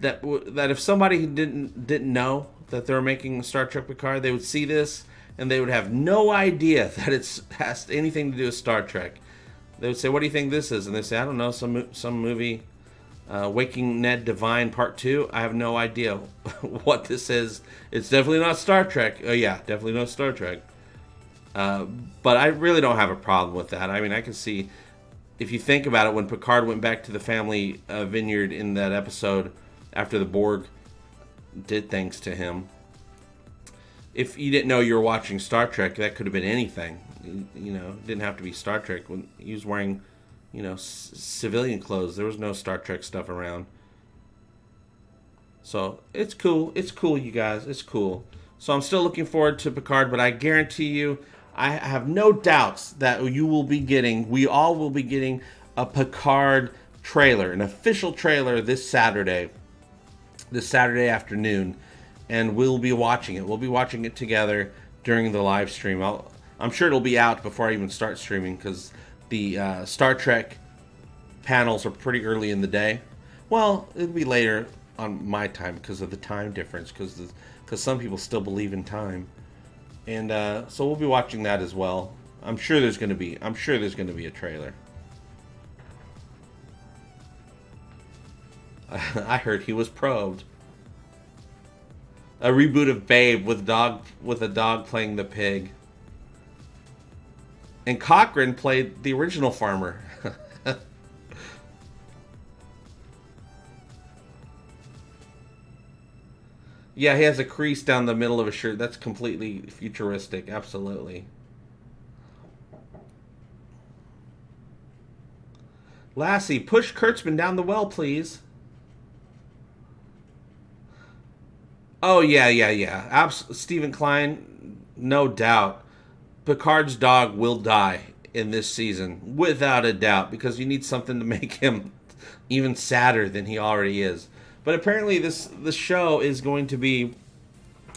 that if somebody didn't know that they were making Star Trek Picard, they would see this and they would have no idea that it has anything to do with Star Trek. They would say, "What do you think this is?" And they say, "I don't know, some movie, Waking Ned Divine Part 2. I have no idea what this is. It's definitely not Star Trek." Oh yeah, definitely not Star Trek. But I really don't have a problem with that. I mean, I can see, if you think about it, when Picard went back to the family vineyard in that episode after the Borg did things to him, if you didn't know you were watching Star Trek, that could have been anything. You know, it didn't have to be Star Trek. When he was wearing, civilian clothes, there was no Star Trek stuff around. So it's cool. It's cool, you guys. It's cool. So I'm still looking forward to Picard, but I guarantee you, I have no doubts that we all will be getting a Picard trailer, an official trailer this Saturday afternoon, and we'll be watching it. We'll be watching it together during the live stream. I'm sure it'll be out before I even start streaming, because the Star Trek panels are pretty early in the day. Well, it'll be later on my time because of the time difference, because some people still believe in time. And so we'll be watching that as well. I'm sure there's going to be a trailer. I heard he was probed. A reboot of Babe with a dog playing the pig. And Cochran played the original farmer. Yeah, he has a crease down the middle of his shirt. That's completely futuristic. Absolutely. Lassie, push Kurtzman down the well, please. Oh, yeah. Stephen Klein, no doubt. Picard's dog will die in this season, without a doubt, because you need something to make him even sadder than he already is. But apparently this show is going to be,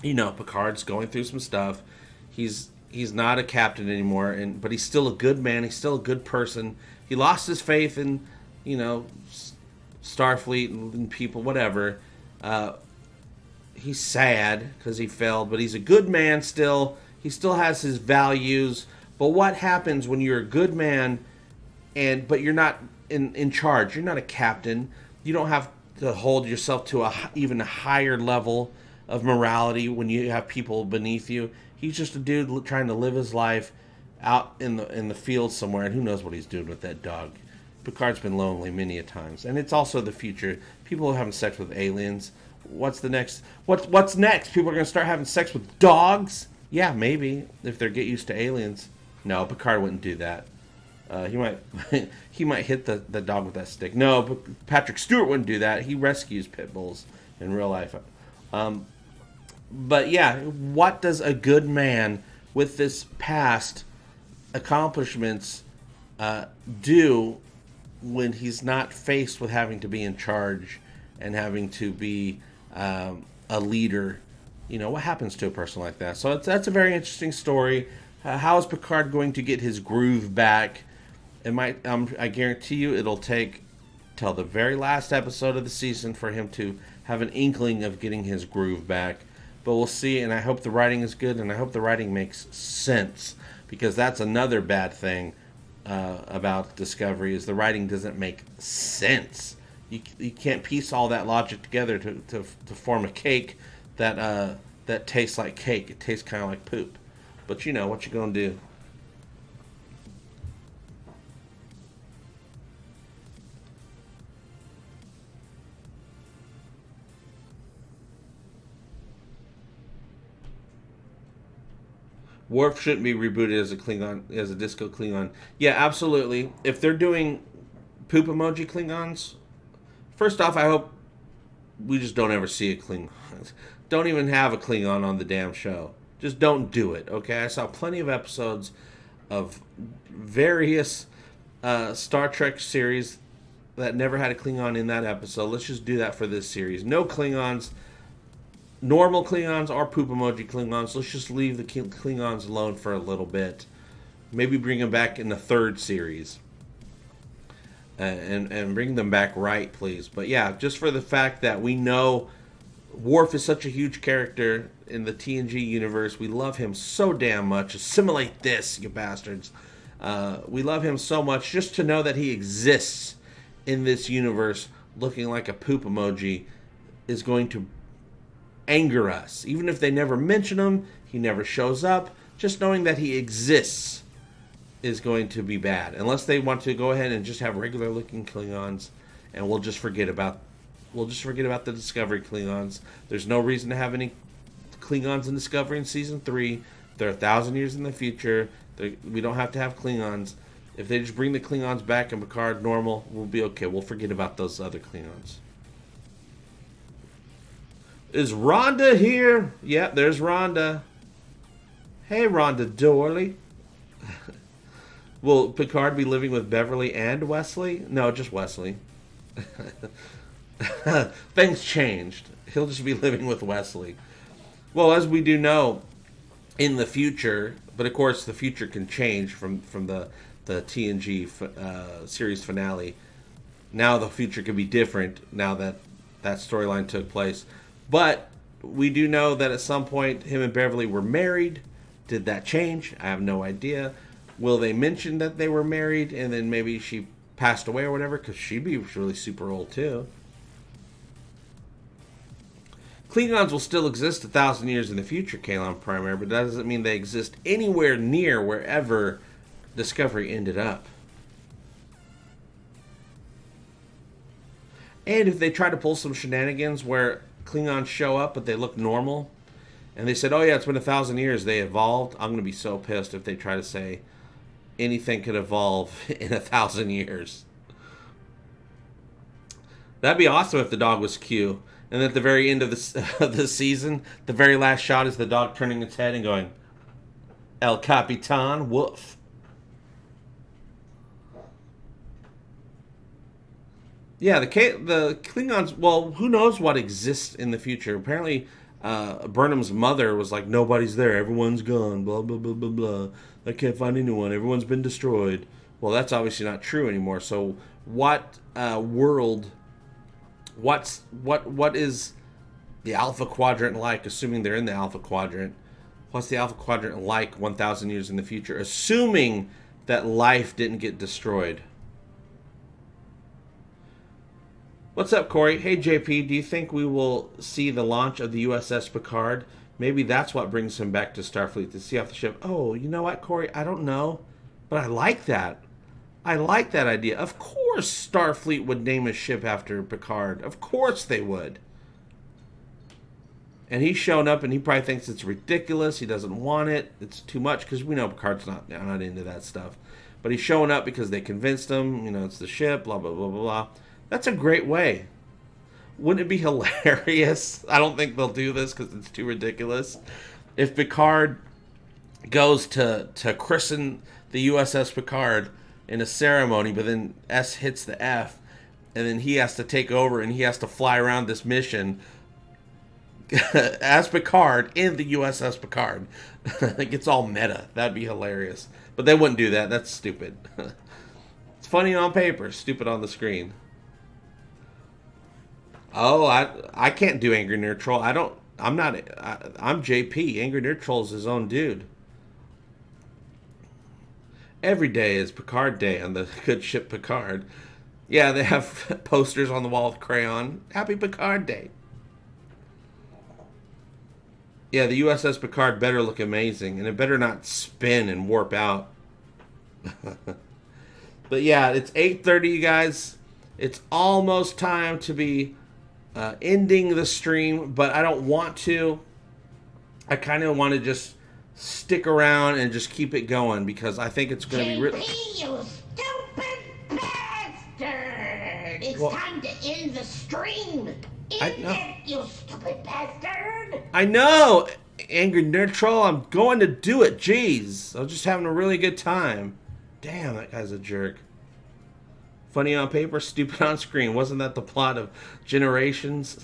Picard's going through some stuff. He's not a captain anymore, but he's still a good man. He's still a good person. He lost his faith in, Starfleet and people, whatever. He's sad because he failed, but he's a good man still. He still has his values. But what happens when you're a good man, but you're not in charge? You're not a captain. You don't have to hold yourself to even a higher level of morality when you have people beneath you. He's just a dude trying to live his life out in the field somewhere, and who knows what he's doing with that dog. Picard's been lonely many a times, and it's also the future. People are having sex with aliens. What's the next? What's next? People are going to start having sex with dogs? Yeah, maybe, if they get used to aliens. No, Picard wouldn't do that. He might hit the dog with that stick. No, but Patrick Stewart wouldn't do that. He rescues pit bulls in real life. But yeah, what does a good man with this past accomplishments do when he's not faced with having to be in charge and having to be a leader? What happens to a person like that? So that's a very interesting story. How is Picard going to get his groove back? I guarantee you it'll take till the very last episode of the season for him to have an inkling of getting his groove back. but we'll see. And I hope the writing is good, and I hope the writing makes sense, because that's another bad thing about Discovery, is the writing doesn't make sense. You can't piece all that logic together to form a cake that tastes like cake. It tastes kind of like poop. But you know what you gonna do. Worf shouldn't be rebooted as a Klingon, as a disco Klingon. Yeah, absolutely. If they're doing poop emoji Klingons, first off, I hope we just don't ever see a Klingon. Don't even have a Klingon on the damn show. Just don't do it, okay? I saw plenty of episodes of various Star Trek series that never had a Klingon in that episode. Let's just do that for this series. No Klingons. Normal Klingons or poop emoji Klingons. Let's just leave the Klingons alone for a little bit. Maybe bring them back in the third series. And bring them back right, please. But yeah, just for the fact that we know Worf is such a huge character in the TNG universe. We love him so damn much. Assimilate this, you bastards. We love him so much. Just to know that he exists in this universe looking like a poop emoji is going to anger us. Even if they never mention him, he never shows up, just knowing that he exists is going to be bad. Unless they want to go ahead and just have regular looking Klingons, and we'll just forget about the Discovery Klingons. There's no reason to have any Klingons in Discovery in season 3. They're 1,000 years in the future. We don't have to have Klingons. If they just bring the Klingons back in Picard normal, we'll be okay. We'll forget about those other Klingons. Is Rhonda here? Yep, there's Rhonda. Hey, Rhonda Dorley. Will Picard be living with Beverly and Wesley? No, just Wesley. Things changed. He'll just be living with Wesley. Well, as we do know, in the future, but of course the future can change from the TNG series finale. Now the future could be different now that that storyline took place. But we do know that at some point him and Beverly were married. Did that change? I have no idea. Will they mention that they were married and then maybe she passed away or whatever? Because she'd be really super old too. Klingons will still exist 1,000 years in the future, Kalon Primer, but that doesn't mean they exist anywhere near wherever Discovery ended up. And if they try to pull some shenanigans where Klingons show up but they look normal, and they said, oh yeah, it's been 1,000 years, they evolved, I'm going to be so pissed if they try to say anything could evolve in 1,000 years. That'd be awesome if the dog was Q. And at the very end of the season, the very last shot is the dog turning its head and going, El Capitan, woof. Yeah, the Klingons, well, who knows what exists in the future. Apparently, Burnham's mother was like, nobody's there, everyone's gone, blah, blah, blah, blah, blah. I can't find anyone, everyone's been destroyed. Well, that's obviously not true anymore. So what world, what is the Alpha Quadrant like, assuming they're in the Alpha Quadrant? What's the Alpha Quadrant like 1,000 years in the future, assuming that life didn't get destroyed? What's up, Corey? Hey, JP, do you think we will see the launch of the USS Picard? Maybe that's what brings him back to Starfleet, to see off the ship. Oh, you know what, Corey? I don't know, but I like that. I like that idea. Of course Starfleet would name a ship after Picard. Of course they would. And he's shown up and he probably thinks it's ridiculous. He doesn't want it. It's too much, because we know Picard's not into that stuff. But he's showing up because they convinced him, you know, it's the ship, blah, blah, blah, blah, blah. That's a great way. Wouldn't it be hilarious? I don't think they'll do this because it's too ridiculous. If Picard goes to christen the USS Picard in a ceremony, but then S hits the F, and then he has to take over and he has to fly around this mission as Picard in the USS Picard. It gets all meta. That'd be hilarious. But they wouldn't do that. That's stupid. It's funny on paper, stupid on the screen. Oh, I can't do angry neutral. I don't I'm not. I'm JP. Angry Nerd Troll's his own dude. Every day is Picard Day on the good ship Picard. Yeah, they have posters on the wall with crayon. Happy Picard Day. Yeah, the USS Picard better look amazing, and it better not spin and warp out. But yeah, it's 8:30, you guys. It's almost time to be ending the stream, but I don't want to. I kind of want to just stick around and just keep it going because I think it's going to be really.
JP, you stupid bastard! It's time to end the stream. End it, you stupid bastard!
I know, Angry Nerd Troll. I'm going to do it. Jeez, I was just having a really good time. Damn, that guy's a jerk. Funny on paper, stupid on screen. Wasn't that the plot of Generations?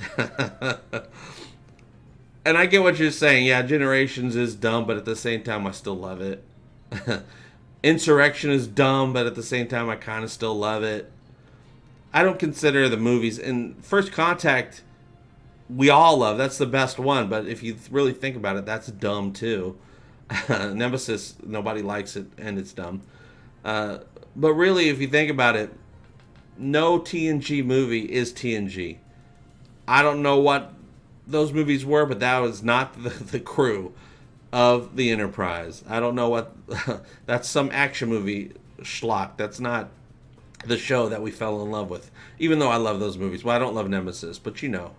And I get what you're saying. Yeah, Generations is dumb, but at the same time, I still love it. Insurrection is dumb, but at the same time, I kind of still love it. I don't consider the movies. In First Contact, we all love. That's the best one. But if you really think about it, that's dumb too. Nemesis, nobody likes it, and it's dumb. But really, if you think about it, no TNG movie is TNG. I don't know what those movies were, but that was not the crew of the Enterprise. I don't know what... That's some action movie schlock. That's not the show that we fell in love with. Even though I love those movies. Well, I don't love Nemesis, but you know.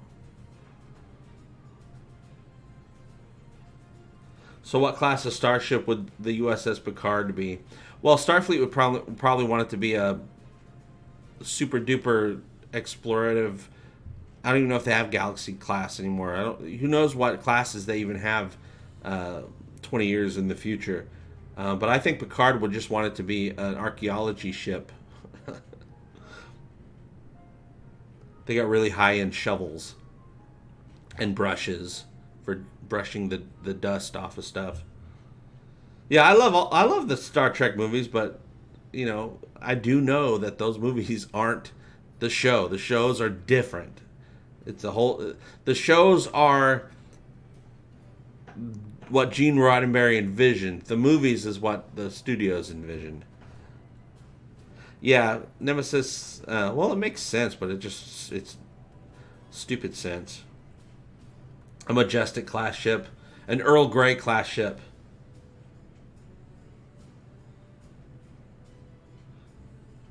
So what class of starship would the USS Picard be? Well, Starfleet would probably want it to be a super duper explorative. I don't even know if they have Galaxy class anymore. Who knows what classes they even have 20 years in the future. But I think Picard would just want it to be an archaeology ship. They got really high-end shovels and brushes for brushing the dust off of stuff. Yeah, I love the Star Trek movies, but you know, I do know that those movies aren't the show. The shows are different. It's a whole. The shows are what Gene Roddenberry envisioned. The movies is what the studios envisioned. Yeah, Nemesis. Well, it makes sense, but it's stupid sense. A Majestic class ship, an Earl Grey class ship.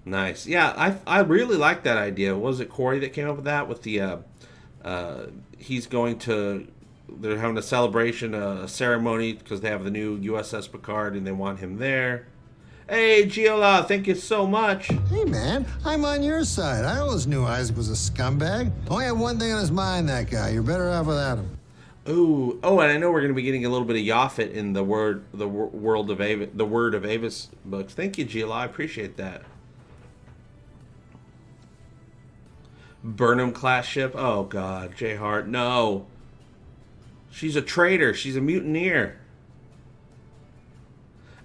Nice. Yeah, I really like that idea. Was it Corey that came up with that? With the he's going to, they're having a celebration, a ceremony because they have the new USS Picard and they want him there. Hey, Giola, thank you so much.
Hey, man, I'm on your side. I always knew Isaac was a scumbag. Only had one thing on his mind, that guy. You're better off without him.
Ooh, oh, and I know we're going to be getting a little bit of Yaphet in the Word of Avis books. Thank you, Giola. I appreciate that. Burnham class ship. Oh God, J Hart, no. She's a traitor. She's a mutineer.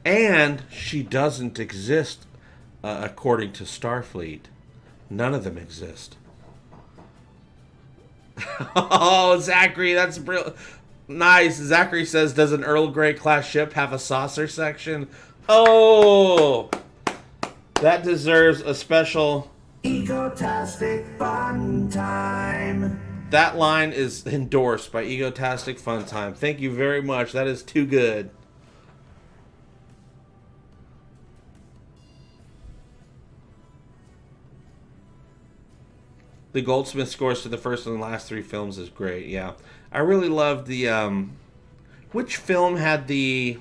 And she doesn't exist according to Starfleet. None of them exist. Oh, Zachary, that's brilliant. Nice. Zachary says, does an Earl Grey class ship have a saucer section? Oh, that deserves a special
Egotastic FunTime.
That line is endorsed by Egotastic FunTime. Thank you very much. That is too good. The Goldsmith scores to the first and the last three films is great. Yeah, I really loved the. Which film had the?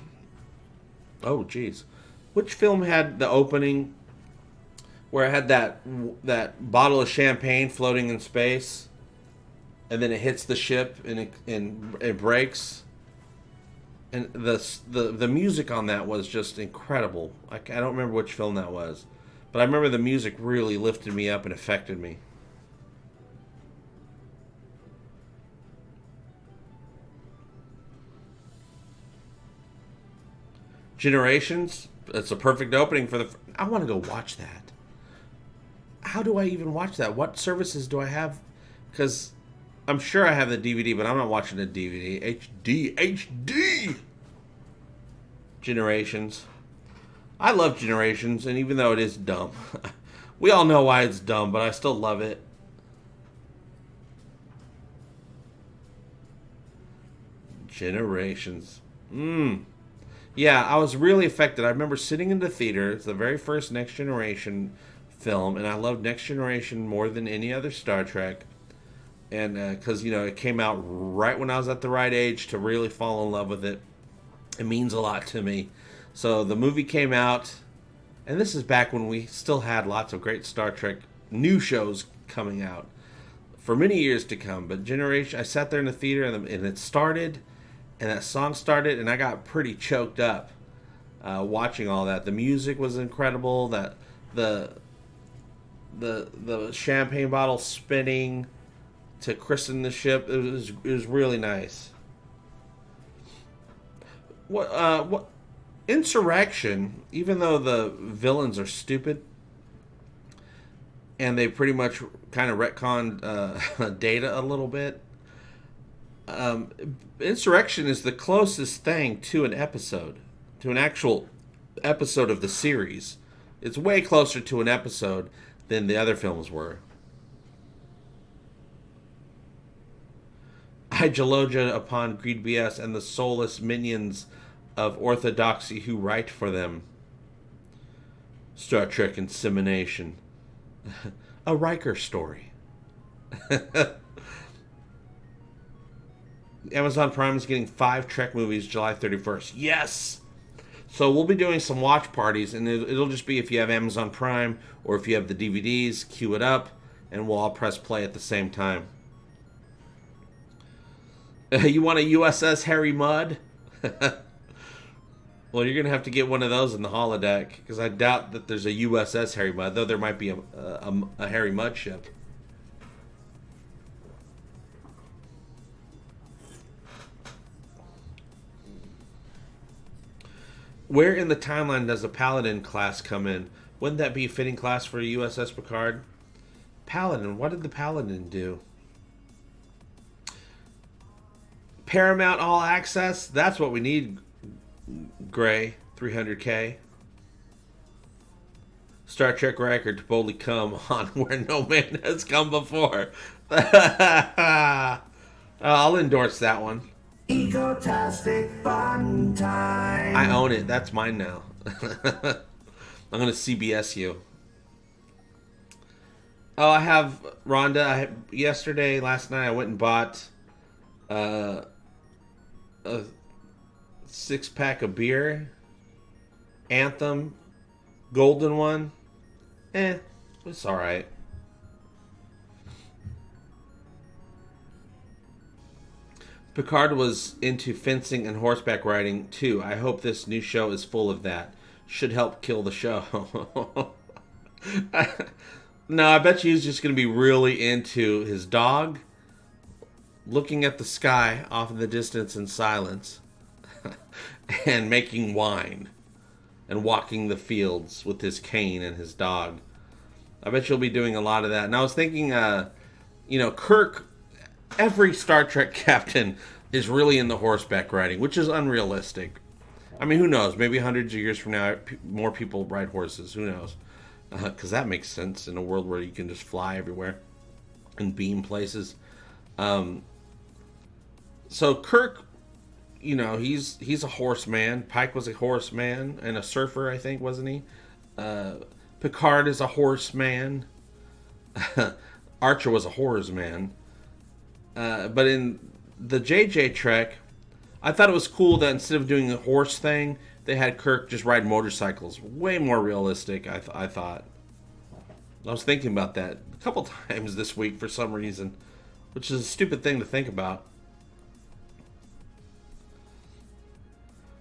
Oh, geez, which film had the opening where it had that bottle of champagne floating in space, and then it hits the ship and it breaks. And the music on that was just incredible. I don't remember which film that was, but I remember the music really lifted me up and affected me. Generations, it's a perfect opening for the... I want to go watch that. How do I even watch that? What services do I have? Because I'm sure I have the DVD, but I'm not watching the DVD. HD! Generations. I love Generations, and even though it is dumb, we all know why it's dumb, but I still love it. Generations. Yeah, I was really affected. I remember sitting in the theater. It's the very first Next Generation film, and I loved Next Generation more than any other Star Trek. And because, you know, it came out right when I was at the right age to really fall in love with it. It means a lot to me. So the movie came out, and this is back when we still had lots of great Star Trek new shows coming out for many years to come. But Generation, I sat there in the theater, and it started, and that song started, and I got pretty choked up watching all that. The music was incredible. That the champagne bottle spinning to christen the ship, it was really nice. What Insurrection, even though the villains are stupid and they pretty much kind of retconned Data a little bit, Insurrection is the closest thing to an episode, to an actual episode of the series. It's way closer to an episode than the other films were. I Jaloja upon Greed BS and the soulless minions of orthodoxy who write for them. Star Trek Insemination. A Riker story. Amazon Prime is getting 5 Trek movies July 31st. Yes! So we'll be doing some watch parties, and it'll just be if you have Amazon Prime or if you have the DVDs, queue it up, and we'll all press play at the same time. You want a USS Harry Mudd? Well, you're going to have to get one of those in the holodeck, because I doubt that there's a USS Harry Mudd, though there might be a Harry Mudd ship. Where in the timeline does the Paladin class come in? Wouldn't that be a fitting class for a USS Picard? Paladin, what did the Paladin do? Paramount All Access? That's what we need, Gray, 300K. Star Trek Riker to boldly come on where no man has come before. I'll endorse that one.
Egotastic FunTimes.
I own it. That's mine now. I'm going to CBS you. Oh, I have Rhonda. Last night, I went and bought a 6-pack of beer. Anthem. Golden one. It's alright. Picard was into fencing and horseback riding too. I hope this new show is full of that. Should help kill the show. No, I bet you he's just going to be really into his dog, looking at the sky off in the distance in silence, and making wine, and walking the fields with his cane and his dog. I bet you'll be doing a lot of that. And I was thinking, Kirk, every Star Trek captain is really into horseback riding, which is unrealistic. I mean, who knows? Maybe hundreds of years from now, more people ride horses. Who knows? Because that makes sense in a world where you can just fly everywhere and beam places. So Kirk, he's a horseman. Pike was a horseman and a surfer, I think, wasn't he? Picard is a horseman. Archer was a horseman. But in the JJ Trek, I thought it was cool that instead of doing the horse thing, they had Kirk just ride motorcycles. Way more realistic, I thought. I was thinking about that a couple times this week for some reason, which is a stupid thing to think about.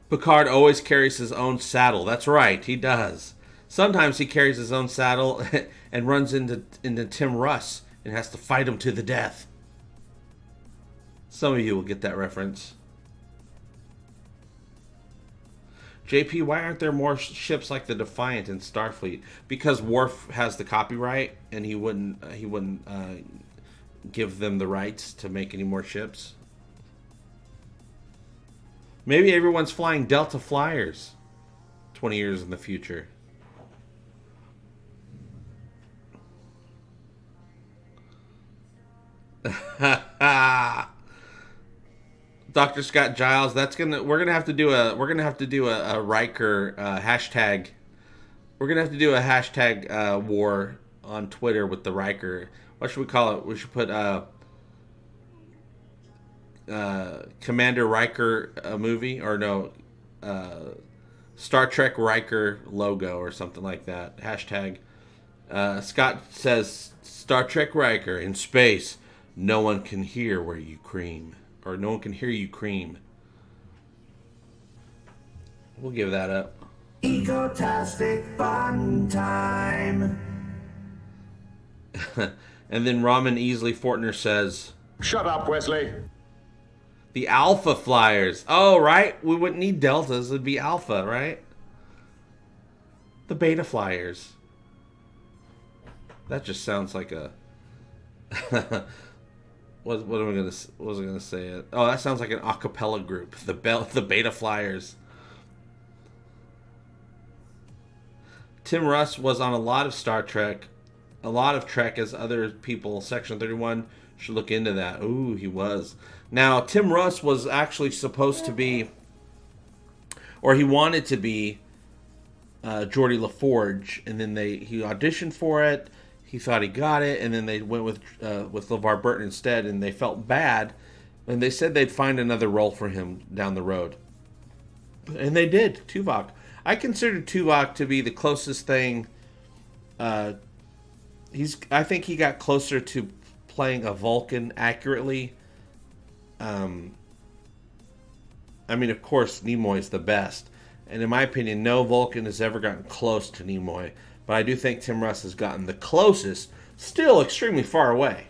Picard always carries his own saddle. That's right, he does. Sometimes he carries his own saddle and runs into Tim Russ and has to fight him to the death. Some of you will get that reference. JP, why aren't there more ships like the Defiant in Starfleet? Because Worf has the copyright, and he wouldn't give them the rights to make any more ships. Maybe everyone's flying Delta Flyers 20 years in the future. Dr. Scott Giles, we're gonna have to do a Riker hashtag. We're gonna have to do a hashtag war on Twitter with the Riker. What should we call it? We should put Commander Riker movie, or no, Star Trek Riker logo or something like that. Hashtag. Scott says Star Trek Riker in space. No one can hear where you cream, or no one can hear you cream. We'll give that up.
Egotastic FunTime.
And then Ramen Easley Fortner says,
"Shut up, Wesley."
The Alpha Flyers. Oh, right. We wouldn't need Deltas. It'd be Alpha, right? The Beta Flyers. That just sounds like a... what am I gonna? What was I gonna say? Oh, that sounds like an a cappella group. The Beta Flyers. Tim Russ was on a lot of Star Trek, a lot of Trek, as other people. Section 31 should look into that. Ooh, he was. Now, Tim Russ was actually supposed to be, or he wanted to be, Geordie LaForge, and then he auditioned for it. He thought he got it, and then they went with LeVar Burton instead, and they felt bad, and they said they'd find another role for him down the road. And they did. Tuvok. I consider Tuvok to be the closest thing. I think he got closer to playing a Vulcan accurately. I mean, of course, Nimoy's the best, and in my opinion, no Vulcan has ever gotten close to Nimoy. But I do think Tim Russ has gotten the closest, still extremely far away.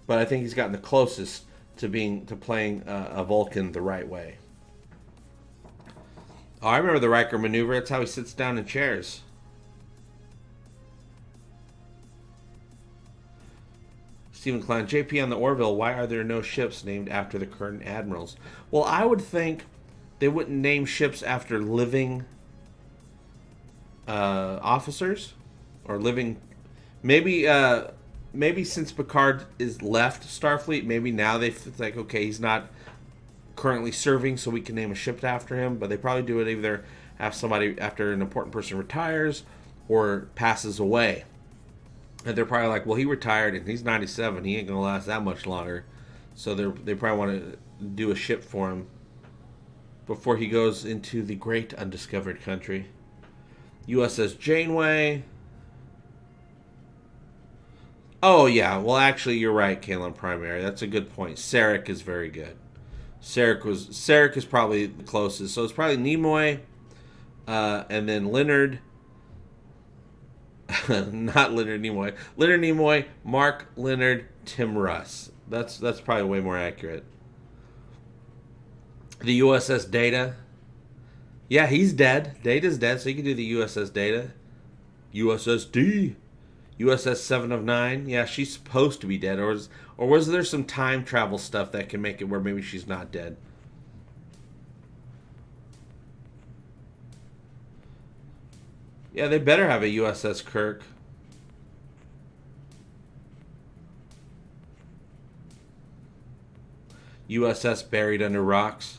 But I think he's gotten the closest to playing a Vulcan the right way. Oh, I remember the Riker maneuver. That's how he sits down in chairs. Stephen Klein, JP on the Orville, why are there no ships named after the current admirals? Well, I would think they wouldn't name ships after living officers or living. Maybe since Picard is left Starfleet, maybe now they think, okay, he's not currently serving, so we can name a ship after him. But they probably do it either after an important person retires or passes away. And they're probably like, well, he retired and he's 97. He ain't going to last that much longer. So they probably want to do a ship for him before he goes into the great undiscovered country. USS Janeway. Oh, yeah. Well, actually, you're right, Kalen Primary. That's a good point. Sarek is very good. Sarek is probably the closest. So it's probably Nimoy, and then Leonard. Not Leonard Nimoy. Leonard Nimoy, Mark Leonard, Tim Russ. That's probably way more accurate. The USS Data. Yeah, he's dead. Data's dead, so you can do the USS Data. USS D. USS 7 of 9. Yeah, she's supposed to be dead. Or was there some time travel stuff that can make it where maybe she's not dead? Yeah, they better have a USS Kirk. USS Buried Under Rocks.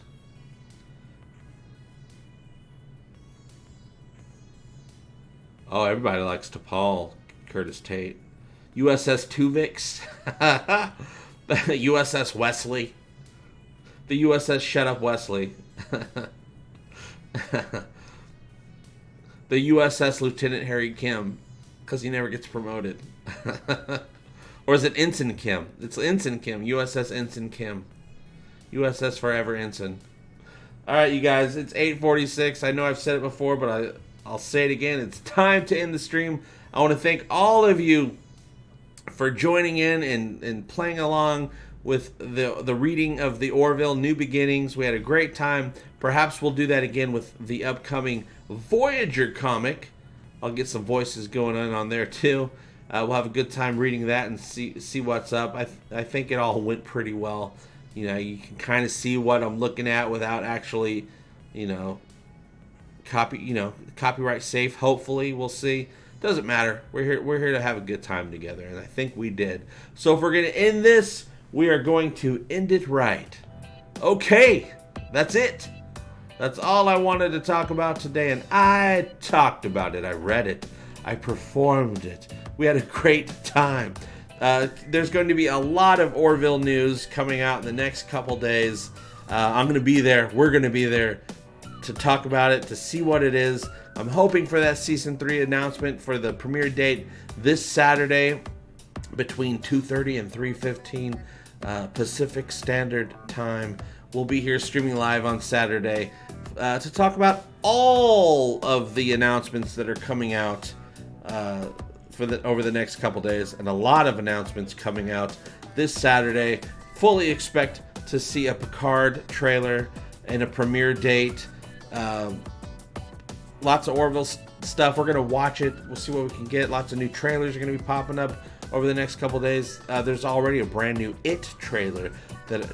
Oh, everybody likes T'Pol, Curtis Tate. USS Tuvix. USS Wesley. The USS Shut Up Wesley. The USS Lieutenant Harry Kim, because he never gets promoted. Or is it Ensign Kim? It's Ensign Kim. USS Ensign Kim. USS Forever Ensign. All right, you guys, it's 8:46. I know I've said it before, but I'll say it again. It's time to end the stream. I want to thank all of you for joining in and playing along with the reading of the Orville New Beginnings. We had a great time. Perhaps we'll do that again with the upcoming Voyager comic. I'll get some voices going on there too. We'll have a good time reading that and see what's up. I think it all went pretty well. You know, you can kind of see what I'm looking at without actually, you know, copyright safe. Hopefully, we'll see. Doesn't matter. We're here to have a good time together, and I think we did. So if we're gonna end this, we are going to end it right. Okay, that's it. That's all I wanted to talk about today, and I talked about it. I read it. I performed it. We had a great time. There's going to be a lot of Orville news coming out in the next couple days. I'm going to be there. We're going to be there to talk about it, to see what it is. I'm hoping for that Season 3 announcement for the premiere date this Saturday between 2:30 and 3:15 Pacific Standard Time. We'll be here streaming live on Saturday to talk about all of the announcements that are coming out over the next couple days, and a lot of announcements coming out this Saturday. Fully expect to see a Picard trailer and a premiere date. Lots of Orville stuff. We're gonna watch it. We'll see what we can get. Lots of new trailers are gonna be popping up over the next couple days. There's already a brand new It trailer,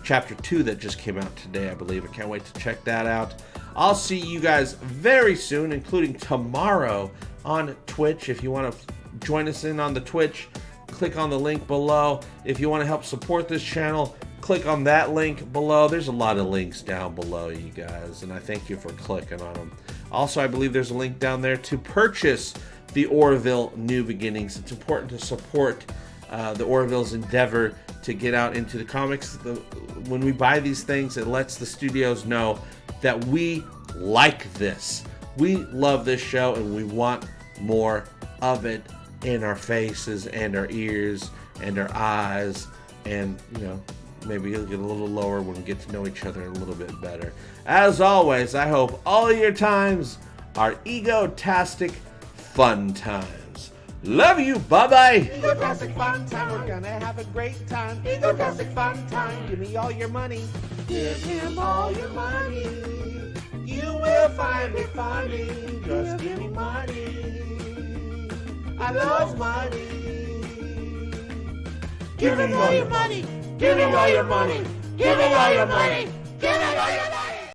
Chapter 2, that just came out today, I believe. I can't wait to check that out. I'll see you guys very soon, including tomorrow on Twitch. If you want to join us in on the Twitch, click on the link below. If you want to help support this channel, click on that link below. There's a lot of links down below, you guys, and I thank you for clicking on them. Also, I believe there's a link down there to purchase the Orville New Beginnings. It's important to support the Orville's endeavor to get out into the comics. When we buy these things, it lets the studios know that we like this. We love this show, and we want more of it in our faces and our ears and our eyes, and, you know, maybe it'll get a little lower when we get to know each other a little bit better. As always, I hope all your times are egotastic fun times. Love you. Bye-bye.
Egotastic fun time. We're gonna have a great time. Egotastic fun time. Give me all your money. Give him all your money. You will find me funny. Just give me money. I love money. Give me all your money. Give me all your money. Give me all your money. Give me all your money.